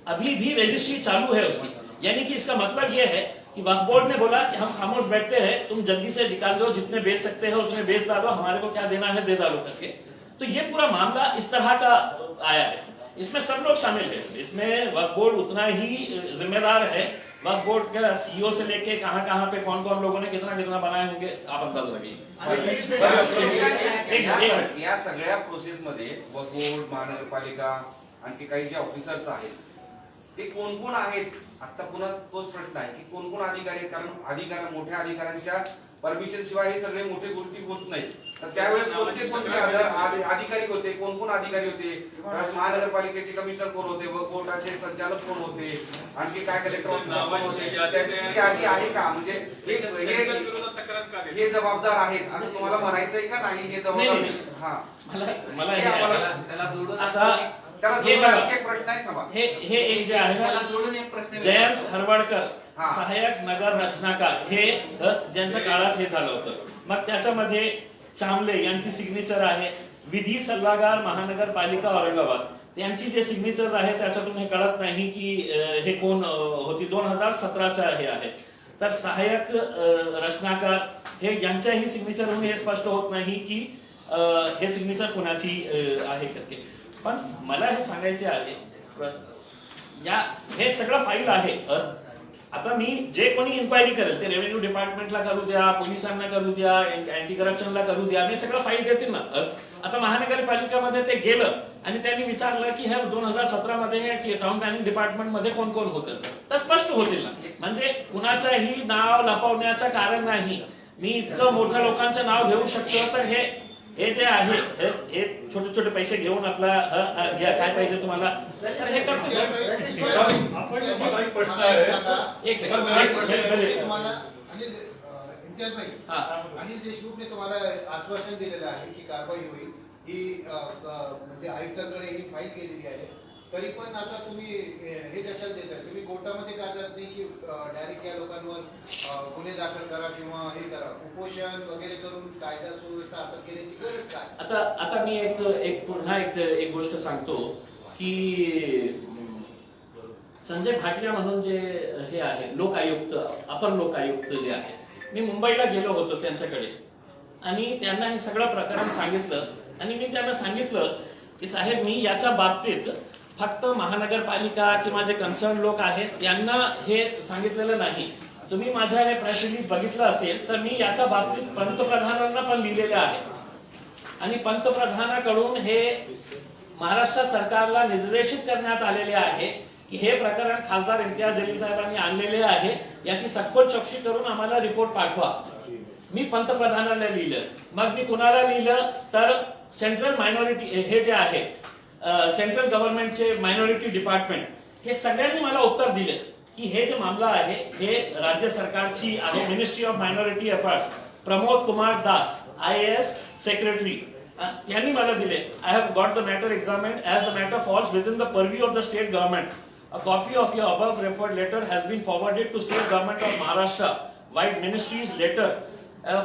अभी भी रजिस्ट्री चालू है उसकी. यानी कि इसका मतलब यह है कि वक्फ बोर्ड ने बोला कि हम खामोश बैठते हैं, तुम जल्दी से निकाल दो, जितने बेच सकते हो उतने बेच डालो, हमारे को क्या देना है दे डालो करके. तो ये पूरा मामला इस तरह का आया है. इसमें सब लोग शामिल है. इसमें वक्फ बोर्ड उतना ही जिम्मेदार है वक्फ बोर्ड का सीईओ से लेके कहां पे कौन कौन लोगों ने कितना कितना बनाए होंगे आप अंदाज लगाइए। या सगळ्या प्रोसेस मध्ये वक्फ बोर्ड, महानगरपालिका, आणखी काही जे ऑफिसर्स आहेत ते कोण कोण आहेत? आता पुन्हा तोच प्रश्न आहे की कोण कोण अधिकारी आहेत, कारण मोठ्या अधिकाऱ्यांच्या परमिशन शिवाय हे सगळे मोठे गोष्टी होत नाही. तर त्यावेळेस कोणते कोणते अधिकारी होते, कोण कोण अधिकारी होते? महानगरपालिकेचे कमिशनर कोण होते, वक्फ बोर्डाचे संचालक कोण होते, आणखी काय कलेक्टर होते, त्याची यादी आहे का? म्हणजे हे जबाबदार आहेत असं तुम्हाला म्हणायचंय का नाही? हे जबाबदार नाही. हा मला हे त्याला जोडून आता हे प्रश्न आहे. थांबा, हे एक जे आहे ना, जोडून एक प्रश्न जयंत हरवाडकर हा. सहाय्यक नगर रचनाकार हे ज्यांच्या काळात हे झालं होतं. मग त्याच्यामध्ये चांबले यांची सिग्नेचर आहे. विधी सल्लागार महानगरपालिका औरंगाबाद यांची जे सिग्नेचर आहे त्याच्यातून हे कळत नाही की हे कोण होती. 2017च्या हे आहे. तर सहाय्यक रचनाकार हे यांच्याही सिग्नेचरहून हे स्पष्ट होत नाही की हे सिग्नेचर कोणाची आहे करते. पण मला हे सांगायचे आहे, हे सगळं फाईल आहे. आता मी जे कोणी इन्क्वायरी करेल ते रेव्हेन्यू डिपार्टमेंटला करू द्या, पोलिसांना करू द्या, अँटी करप्शनला करू द्या, मी सगळं फाईल देतील ना. आता महानगरपालिकामध्ये ते गेलं आणि त्यांनी विचारलं की हे 2017 मध्ये हे टाउन प्लॅनिंग डिपार्टमेंट मध्ये कोण कोण होतं, तर स्पष्ट होतील ना. म्हणजे कुणाच्याही नाव लपवण्याचं कारण नाही. मी इतकं मोठ्या लोकांचं नाव घेऊ शकतो. तर हे जे आहे हे छोटे छोटे पैसे घेऊन आपला घ्या काय पाहिजे तुम्हाला, तर हे करतो. आपण मला एक प्रश्न आहे. एक सेकंड तुम्हाला इम्तियाज भाई अनिल देशमुखने तुम्हाला आश्वासन दिलेलं आहे की कारवाई होईल. ही म्हणजे आयुक्तांकडे ही फाईल केलेली आहे. तरी पण आता तुम्ही हे कशाला देताय? तुम्ही कोर्टामध्ये का जात नाही की डायरेक्ट या लोकांवर गुन्हे दाखल करा किंवा हे करा, उपोषण वगैरे करून कायदा सुव्यवस्था हातात घेण्याची गरज काय? आता मी पुन्हा एक गोष्ट सांगतो की संजय भाटिया म्हणून जे हे आहे लोकायुक्त, अपर लोकायुक्त जे आहे, मी मुंबईला गेलो होतो त्यांच्याकडे आणि त्यांना हे सगळं प्रकरण सांगितलं. आणि मी त्यांना सांगितलं की साहेब, मी याच्या बाबतीत फक्त महानगरपालिका किंवा जे कन्सर्न लोक आहेत त्यांना हे सांगितलेलं नाही. तुम्ही माझ्या हे प्रेस रिलीज बघितलं असेल तर मी याच्या बाबतीत पंतप्रधानांना पण लिहिलेले आहे. आणि पंतप्रधानाकडून हे महाराष्ट्र सरकारला निर्देशित करण्यात आलेले आहे की हे प्रकरण खासदार इम्तियाज जलील साहेबांनी आणलेले आहे, याची सखोल चौकशी करून आम्हाला रिपोर्ट पाठवा. मी पंतप्रधानांना लिहिलं. मग मी कुणाला लिहिलं तर सेंट्रल मायनॉरिटी हे जे आहे सेंट्रल गव्हर्नमेंटचे मायनॉरिटी डिपार्टमेंट, हे सगळ्यांनी मला उत्तर दिले की हे जे मामला आहे हे राज्य सरकारची आहे. Ministry of minority affairs, Pramod Kumar Das IAS secretary, यांनी मला दिले. I have got the matter examined as the matter falls within the purview of the state government. A copy of your above referred letter has been forwarded to State Government of Maharashtra via Ministry's letter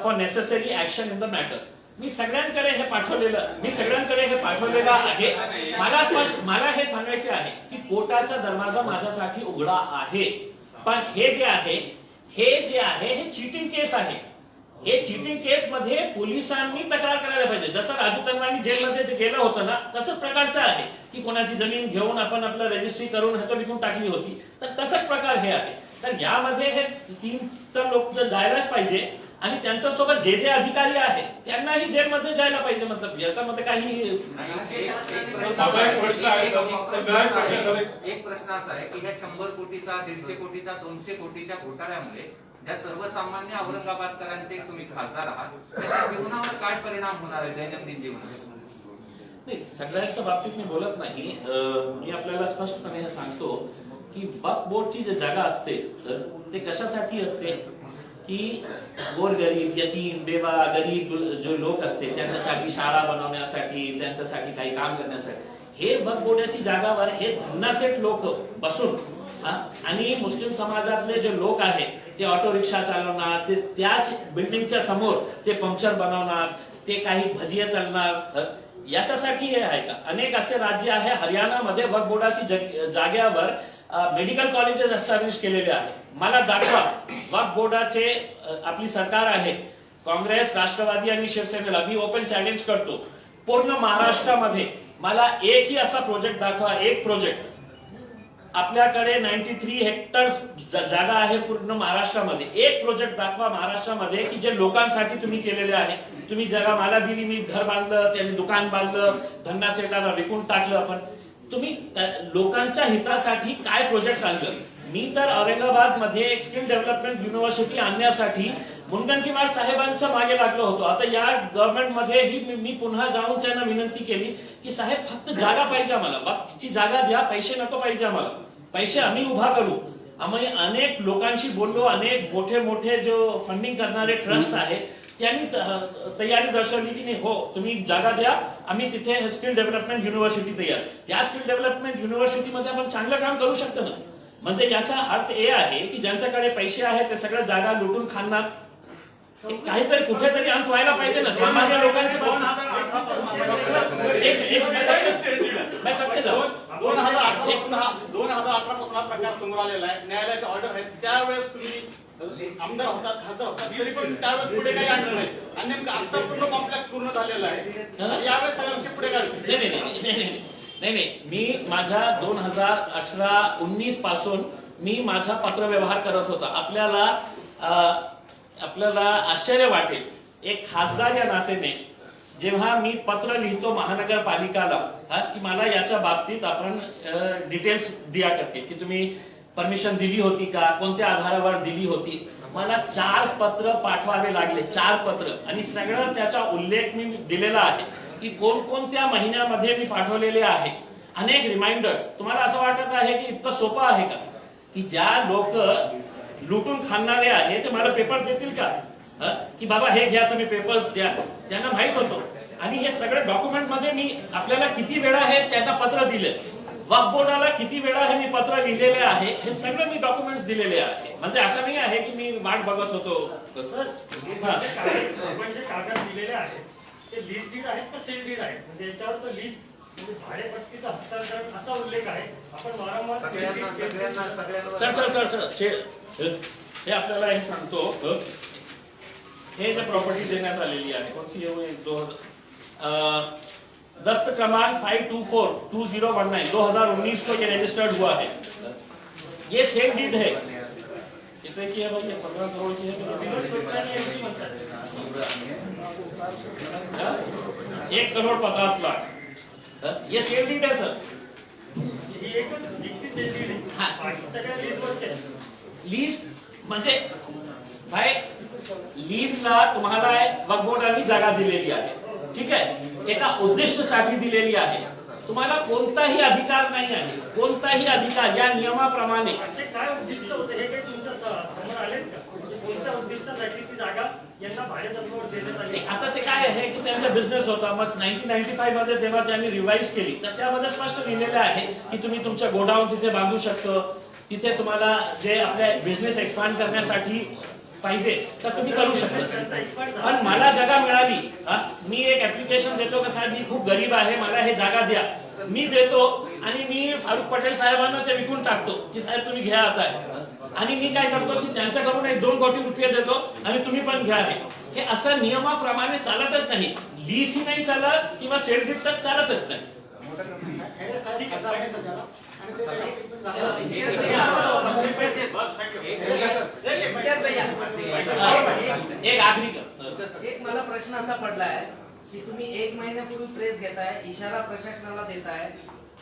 for necessary action in the matter. मी सगळ्यांकडे हे पाठवलेलं आहे. मला हे सांगायचे आहे की कोर्टाचा दरवाजा माझ्यासाठी उघडा आहे. पण हे जे आहे हे चीटिंग केस आहे. हे चीटिंग केस मध्ये पोलिसांनी तक्रार करायला पाहिजे. जसं राजू तन्वानी जेलमध्ये जे गेलं होतं ना, तसंच प्रकारचं आहे की कोणाची जमीन घेऊन आपण आपलं रजिस्ट्री करून हातो विकून टाकली होती, तर तसंच प्रकार हे आहे. तर यामध्ये हे 3 तर लोक जायलाच पाहिजे आणि त्यांच्यासोबत जे जे अधिकारी आहेत त्यांनाही जेलमध्ये जायला पाहिजे. मतलब याच्यामध्ये काही एक प्रश्न असा आहे की ह्या 100 कोटीचा, 150 कोटीचा, 200 कोटीच्या घोटाळ्यामुळे ज्या सर्वसामान्य औरंगाबादकरांचे तुम्ही खासदार आहात, त्याच्या जीवनावर काय परिणाम होणार आहे दैनंदिन जीवनावर? नाही, सगळ्यांच्या बाबतीत मी बोलत नाही. मी आपल्याला स्पष्टपणे हे सांगतो की वक्फ बोर्डची जी जागा असते ते कशासाठी असते की गोरगरीब, यतीम, बेवा, गरीब जो लोक असते त्यांच्यासाठी शाळा बनवण्यासाठी, त्यांच्यासाठी काही काम करण्यासाठी. हे वक्फ बोर्डाची जागावर हे धन्नासेठ लोक बसून आणि मुस्लिम समाजातले जे लोक आहेत ते ऑटो रिक्षा चालवणार, ते त्याच बिल्डिंगच्या समोर ते पंक्चर बनवणार, ते काही भजिया चालणार, याच्यासाठी हे आहे का? अनेक असे राज्य आहे, हरियाणामध्ये वक्फ बोर्डाची जागेवर मेडिकल कॉलेजेस एस्टॅब्लिश केलेले आहे. मला दाखवा वक्फ बोर्डाचे आपली सरकार आहे, काँग्रेस, राष्ट्रवादी आणि शिवसेनेला मी ओपन चॅलेंज करतो, पूर्ण महाराष्ट्रामध्ये मला एकही असा प्रोजेक्ट दाखवा, एक प्रोजेक्ट आपल्याकडे 93 हेक्टर्स जागा आहे पूर्ण महाराष्ट्रामध्ये. एक प्रोजेक्ट दाखवा महाराष्ट्रामध्ये की जे लोकांसाठी तुम्ही केलेले आहे. तुम्ही जगा मला दिली, मी घर बांधलं, त्यांनी दुकान बांधलं, धंदा सेटाला विकून टाकलं. पण तुम्ही लोकांच्या हितासाठी काय प्रोजेक्ट आणलं? मी तर औरंगाबाद मध्ये एक स्किल डेव्हलपमेंट युनिव्हर्सिटी आणण्यासाठी मुनगंटीवार साहेबांच्या मागे लागलो होतो. आता या गव्हर्नमेंट मध्ये ही मी पुन्हा जाऊन त्यांना विनंती केली की साहेब फक्त जागा पाहिजे आम्हाला, बाकीची जागा द्या, पैसे नको पाहिजे आम्हाला, पैसे आम्ही उभा करू. आम्ही अनेक लोकांशी बोललो, अनेक मोठे मोठे जो फंडिंग करणारे ट्रस्ट आहे त्यांनी तयारी दर्शवली की नाही हो तुम्ही जागा द्या, आम्ही तिथे स्किल डेव्हलपमेंट युनिव्हर्सिटी तयार. त्या स्किल डेव्हलपमेंट युनिव्हर्सिटीमध्ये आपण चांगलं काम करू शकतो ना. म्हणजे याचा अर्थ हे आहे की ज्यांच्याकडे पैसे आहेत ते सगळ्या जागा लुटून खाणार. काहीतरी कुठेतरी अंत व्हायला पाहिजे ना सामान्य लोकांचे. 2018 पासून हा प्रकार समोर आलेला आहे. न्यायालयाचे ऑर्डर आहेत. त्यावेळेस तुम्ही आमदार होतात, खासदार होतात, तरी पण त्यावेळेस पुढे काही आणलं नाही. आणि नेमकं आता पूर्ण कॉम्प्लेक्स पूर्ण झालेला आहे. यावेळेस सगळ्यांची पुढे काय? नाही, मी माझ्या 2018-19 पासून मी माझा पत्रव्यवहार करत होता. आपल्याला आश्चर्य वाटेल, एक खासदार या नात्याने जेव्हा मी पत्र लिहितो महानगरपालिकाला की मला याच्या बाबतीत आपण डिटेल्स दिया करते की तुम्ही परमिशन दिली होती का, कोणत्या आधारावर दिली होती, मला 4 पत्र पाठवावे लागले, 4 पत्र. आणि सगळं त्याचा उल्लेख मी दिलेला आहे की कोणकोणत्या महिन्यामध्ये मी पाठवलेले आहे. अनेक रिमाइंडर्स. तुम्हाला असं वाटत आहे की इतकं सोपं आहे का की ज्या लोक लुटून खाणारे आहे ते मला पेपर देतील का की बाबा हे घ्या तुम्ही पेपर्स द्या? त्यांना माहित होतं. आणि हे सगळे डॉक्युमेंट मध्ये मी आपल्याला किती वेळा हे त्यांना पत्र दिले, वक्फ बोर्डाला किती वेळा हे मी पत्र लिहिलेले आहे, हे सगळे मी डॉक्युमेंट्स दिलेले आहे. म्हणजे असं नाही आहे की मी वाट बघत होतो. आपण जे कागद दिलेले आहेत ते लीज डीड आहेत का सेल डीड आहेत? म्हणजे याच्यावर तर लीज म्हणजे भाडेपट्टीचं हस्तांतरण असा उल्लेख आहे. आपण वारंवार सर हे आपल्याला हे सांगतो. हे जे प्रॉपर्टी देण्यात आलेली आहे कोणती दस्त क्रमांक 5242019 2019 को ये रजिस्टर्ड हुआ है. ये सेल डीड है. कितने की है भाई? 15 करोड़ की है. 1 करोड़ 50 लाख. ये सेल डीड है सर. लीज म्हणजे भाई लीजला तुम्हाला वक्फ बोर्डाने जागा दिलेली आहे, ठीक आहे, एका उद्दिष्टासाठी दिलेली आहे. तुम्हाला कोणताही अधिकार नाही आहे, कोणताही अधिकार या नियमाप्रमाणे. असे काय उद्दिष्ट होते हे काही तुमच्या समोर आलेत का? कोणत्या उद्दिष्टासाठी ती जागा यांना भाडेतत्वावर देण्यात आली? आता ते काय आहे की त्यांचा बिझनेस होता. मग 1995 मध्ये जेव्हा त्यांनी रिवाइज केली तर त्यामध्ये स्पष्ट लिहिलेलं आहे की तुम्ही तुमचं गोडाऊन तिथे बांधू शकतो, तिथे तुम्हाला जे आपल्या बिझनेस एक्सपांड करण्यासाठी पाहिजे तर तुम्ही करू शकता. पण मला जागा मिळाली, मी एक ऍप्लिकेशन देतो की साहेब मी खूप गरीब आहे, मला हे जागा द्या, मी देतो आणि मी फारुख पटेल साहेबांना ते विकून टाकतो की साहेब तुम्ही घ्या आता. आणि मी काय करतो की त्यांच्याकडून 1-2 कोटी रुपये देतो आणि तुम्ही पण घ्या. हे असं नियमाप्रमाणे चालतच नाही. लीज ही नाही चालत किंवा सेल डीड तर चालतच नाही. एक आखरी एक मला प्रश्न असा पडलाय की तुम्ही 1 महिन्यापूर्वी प्रेस घेताय, इशारा प्रशासनाला देताय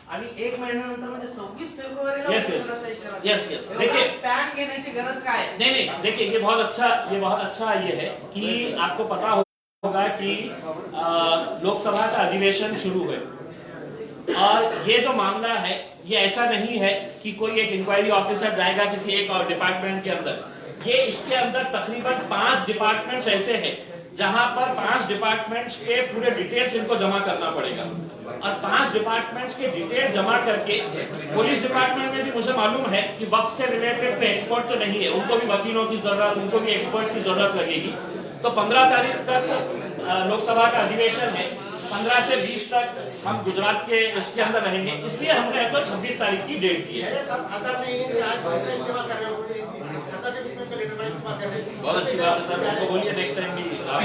आणि 1 महिन्यानंतर म्हणजे 26 फेब्रुवारीला यस देखिए स्पॅन घेण्याची गरज काय? नहीं देखिए ये बहुत अच्छा ये है कि आपको पता होगा कि लोकसभा का अधिवेशन शुरू है और ये जो मामला है ये ऐसा नहीं है कि कोई एक इंक्वायरी ऑफिसर जाएगा किसी एक और डिपार्टमेंट के अंदर. ये इसके अंदर तकरीबन 5 डिपार्टमेंट्स ऐसे हैं जहां पर 5 डिपार्टमेंट्स के पूरे डिटेल्स इनको जमा करना पड़ेगा. और 5 डिपार्टमेंट्स के डिटेल जमा करके पुलिस डिपार्टमेंट में भी मुझे मालूम है कि वक्त से रिलेटेड पे एक्सपर्ट तो नहीं है, उनको भी वकीलों की जरूरत, उनको भी एक्सपर्ट की जरूरत लगेगी. तो 15 तारीख तक लोकसभा का अधिवेशन है. 15 से 20 तक हम गुजरात के इसके अंदर रहेंगे, इसलिए हमने तो 26 तारीख की डेट दी है. बहुत अच्छी बात है सर, उनको बोलिए नेक्स्ट टाइम भी आप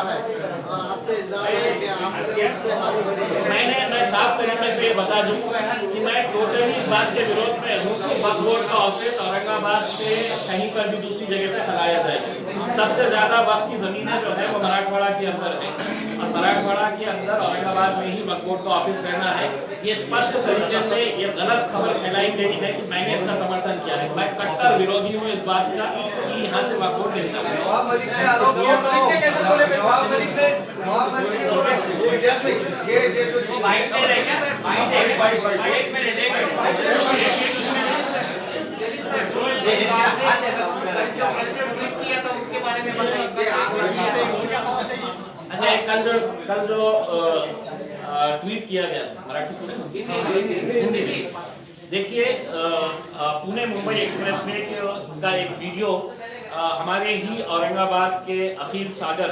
रहा है और आप पे इल्जाम है कि आपने उस पे हावी बनी। मैं साफ तरीके से ये बता दूं कि मैं टोटली इस बात के विरोध में हूँ कि वक्फ बोर्ड का ऑफिस औरंगाबाद से कहीं पर भी दूसरी जगह पे हटाया जाए। सबसे ज्यादा वक्त की जमीनें जो है वो मराठवाड़ा के अंदर है और मराठवाड़ा के अंदर औरंगाबाद में ही वक्फ बोर्ड का ऑफिस रहना है। ये स्पष्ट तरीके से ये गलत खबर फैलाई गई है कि मैंने इसका समर्थन किया है। मैं कट्टर विरोधी हूँ इस बात का कि यहाँ से वक्फ बोर्ड नहीं अच्छा, कल जो ट्वीट किया गया था मराठी हिंदी देखिए, पुणे मुंबई एक्सप्रेस वे का एक वीडियो हमारे ही औरंगाबाद के अखिल सागर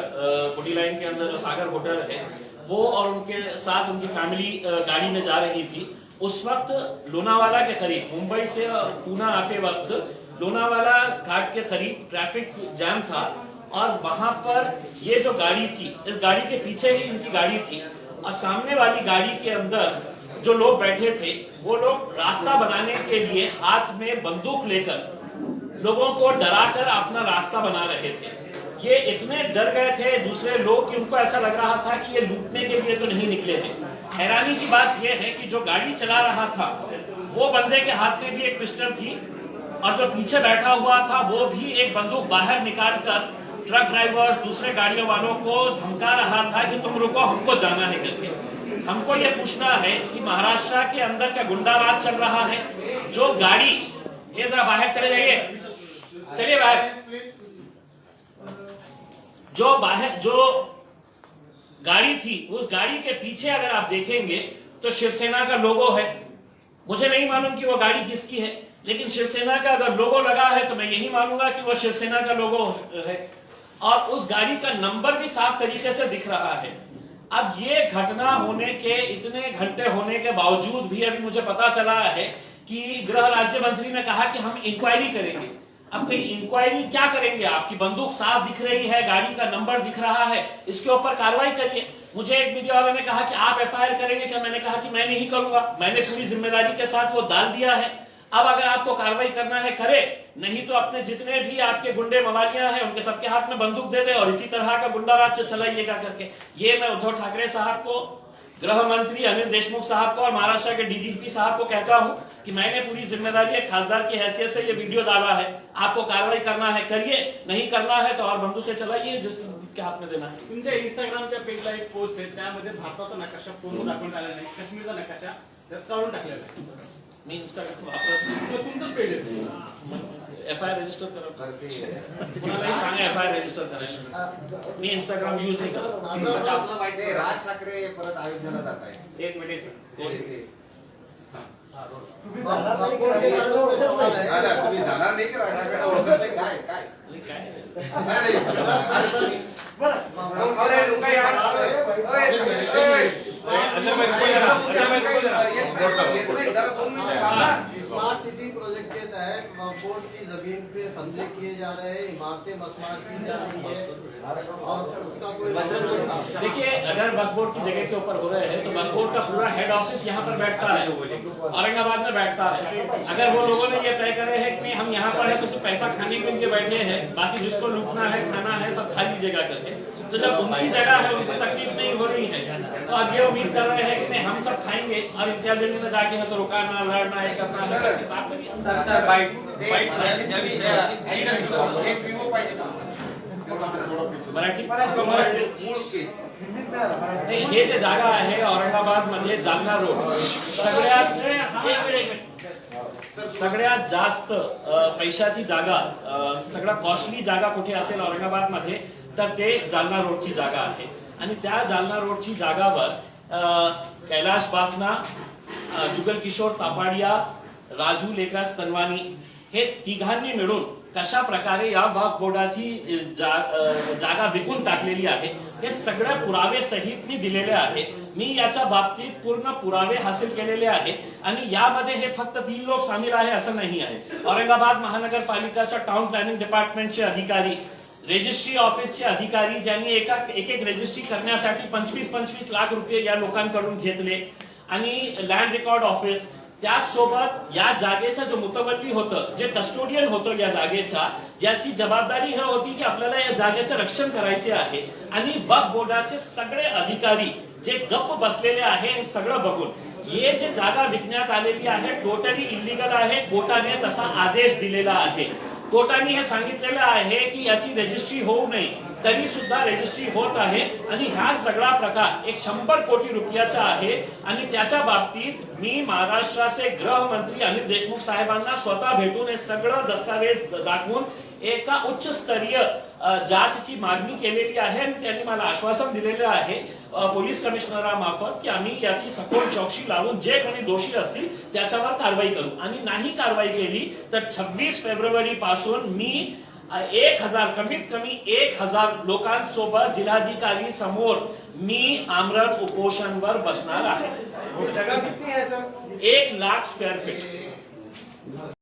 बॉडी लाइन के अंदर जो सागर होटल है वो और उनके साथ उनकी फैमिली गाड़ी में जा रही थी। उस वक्त लोनावाला के करीब मुंबई से पूना आते वक्त लोनावाला घाट के करीब ट्रैफिक जाम था और वहां पर ये जो गाड़ी थी, इस गाड़ी के पीछे ही इनकी गाड़ी थी और सामने वाली गाड़ी के अंदर जो लोग बैठे थे वो लोग रास्ता बनाने के लिए हाथ में बंदूक लेकर लोगों को डराकर अपना रास्ता बना रहे थे। ये इतने डर गए थे दूसरे लोग कि उनको ऐसा लग रहा था कि ये लूटने के लिए तो नहीं निकले हैं। हैरानी की बात यह है कि जो गाड़ी चला रहा था वो बंदे के हाथ में भी एक पिस्टल थी और जो पीछे बैठा हुआ था वो भी एक बंदूक बाहर निकालकर ट्रक ड्राइवर्स दूसरे गाड़ियों वालों को धमका रहा था कि तुम रुको, हमको जाना है करके। हमको ये पूछना है कि महाराष्ट्र के अंदर क्या गुंडा राज चल रहा है? जो गाड़ी, ये जरा बाहर चले जाइए, चलिए बाहर। जो गाड़ी थी उस गाड़ी के पीछे अगर आप देखेंगे तो शिवसेना का लोगो है। मुझे नहीं मालूम कि वो गाड़ी किसकी है, लेकिन शिवसेना का अगर लोगो लगा है तो मैं यही मानूंगा कि वो शिवसेना का लोगो है और उस गाड़ी का नंबर भी साफ तरीके से दिख रहा है। अब ये घटना होने के इतने घंटे होने के बावजूद भी अभी मुझे पता चला है कि गृह राज्य मंत्री ने कहा कि हम इंक्वायरी करेंगे। अब कहीं इंक्वायरी क्या करेंगे? आपकी बंदूक साफ दिख रही है, गाड़ी का नंबर दिख रहा है, इसके ऊपर कार्रवाई करिए। मुझे एक मीडिया वाले ने कहा कि आप एफआईआर करेंगे क्या? मैंने कहा कि मैं नहीं करूंगा, मैंने पूरी जिम्मेदारी के साथ वो डाल दिया है। अब अगर आपको कार्रवाई करना है करे, नहीं तो अपने जितने भी आपके गुंडे मवालियां हैं उनके सबके हाथ में बंदूक दे दे और इसी तरह का गुंडा राज चलाइएगा करके। ये मैं उद्धव ठाकरे साहब को, गृह मंत्री अनिल देशमुख साहब को और महाराष्ट्र के डीजीपी साहब को कहता हूं कि मैंने पूरी जिम्मेदारी एक खासदार की हैसियत से ये वीडियो डाला है। आपको कार्रवाई करना है करिए, नहीं करना है तो और बंदूकें चलाइए जिसके हाथ में देना है। तुमच्या इंस्टाग्रामच्या पेजला एक पोस्ट आहे, त्यामध्ये भारताचा नकाशा पूर्ण दाखवण्यात आलेला नाही, काश्मीरचा नकाशा त्यात काढून टाकलेला आहे। मी इंस्टाग्राम वापरत तुमचंच पेज आहे, एफआईआर रजिस्टर करा, कुणालाही सांगा एफआईआर रजिस्टर करायला। मी इंस्टाग्राम यूज नाही करत। आपलं माहिती आहे राज ठाकरे परत अयोध्येला जात आहे। एक मिनिट तुम्ही जाणार नाही का? राज ठाकरे ओळखत नाही काय काय स्मार्ट सिटी प्रोजेक्ट के तहत वक्फ की जमीन पे कब्जे किए जा रहे हैं, इमारतें मस्मार की जा रही है और उसका कोई देखिए, अगर वक्फ बोर्ड की जगह के ऊपर हो रहे हैं तो वक्फ बोर्ड का पूरा हेड ऑफिस यहाँ पर बैठता है, औरंगाबाद में बैठता है। अगर वो लोगों ने ये तय करे हैं कि हम यहाँ पर है तो सिर्फ पैसा खाने के लिए बैठे हैं, बाकी जिसको लूटना है खाना है सब खा लीजिएगा करके, तो जब उनकी जगह है उनको तकलीफ नहीं हो रही है तो अब ये उम्मीद कर रहे हैं कि नहीं हम सब खाएंगे और इम्तियाज अली में जाके है तो रुकाना लड़ना है करना है करके बात करिए। मराठी मूळ केस नाही, हे जे जागा आहे औरंगाबाद मध्ये जालना रोड सगळ्यात जास्त पैशाची जागा, सगळ्यात कॉस्टली जागा कुठे असेल औरंगाबाद मध्ये तर ते जालना रोडची जागा आहे आणि त्या जालना रोडची जागावर कैलाश बाफना, जुगल किशोर तापाडिया, राजू लेकास तनवानी हे तिघांनी मिळून कशा प्रकारे या वक्फ बोर्डाची जागा विकून टाकलेली आहे हे सगळे पुरावे सहित मी दिलेले आहे। मी याच्या बाबतीत पूर्ण पुरावे हासिल केलेले आहे आणि यामध्ये हे फक्त 3 लोक सामील आहे असं नाही आहे। औरंगाबाद महानगरपालिकाच्या टाउन प्लॅनिंग डिपार्टमेंटचे अधिकारी, रजिस्ट्री ऑफिसचे अधिकारी ज्यांनी एक एक रजिस्ट्री करण्यासाठी 25-25 लाख रुपये या लोकांकडून घेतले आणि लँड रेकॉर्ड ऑफिस त्याचसोबत या जागेचं जो मुतवल्ली होतं, जे कस्टोडियन होतं या जागेचा, ज्याची जबाबदारी ही होती की आपल्याला या जागेचं रक्षण करायचे आहे आणि वक्फ बोर्डाचे सगळे अधिकारी जे गप्प बसलेले आहे हे सगळं बघून हे जे जागा विकण्यात आलेली आहे टोटली इलिगल आहे. कोर्टाने तसा आदेश दिलेला आहे. कोर्टाने हे सांगितलेलं आहे की याची रजिस्ट्री होऊ नये, तरी सुद्धा रजिस्ट्री होत आहे आणि हा सगळा प्रकार 100 कोटी रुपयाचा आहे आणि त्याच्या बाबतीत मी महाराष्ट्राचे गृहमंत्री अनिल देशमुख साहेबांना स्वतः भेटून हे सगळं दस्तावेज दाखवून एका उच्चस्तरीय जांचची मागणी केलेली आहे आणि त्यांनी मला आश्वासन दिलेलं आहे पोलीस कमिशनरामार्फत की आम्ही याची सखोल चौकशी लावून जे कोणी दोषी असतील त्याच्यावर कारवाई करू आणि नाही कारवाई केली तर 26 फेब्रुवारी पासून मी 1000 कमीत कमी 1000 लोकांसोबत जिल्हाधिकारी समोर मी आमरण उपोषणवर बसणार आहे. जगह कितनी है सर? 1 lakh square feet.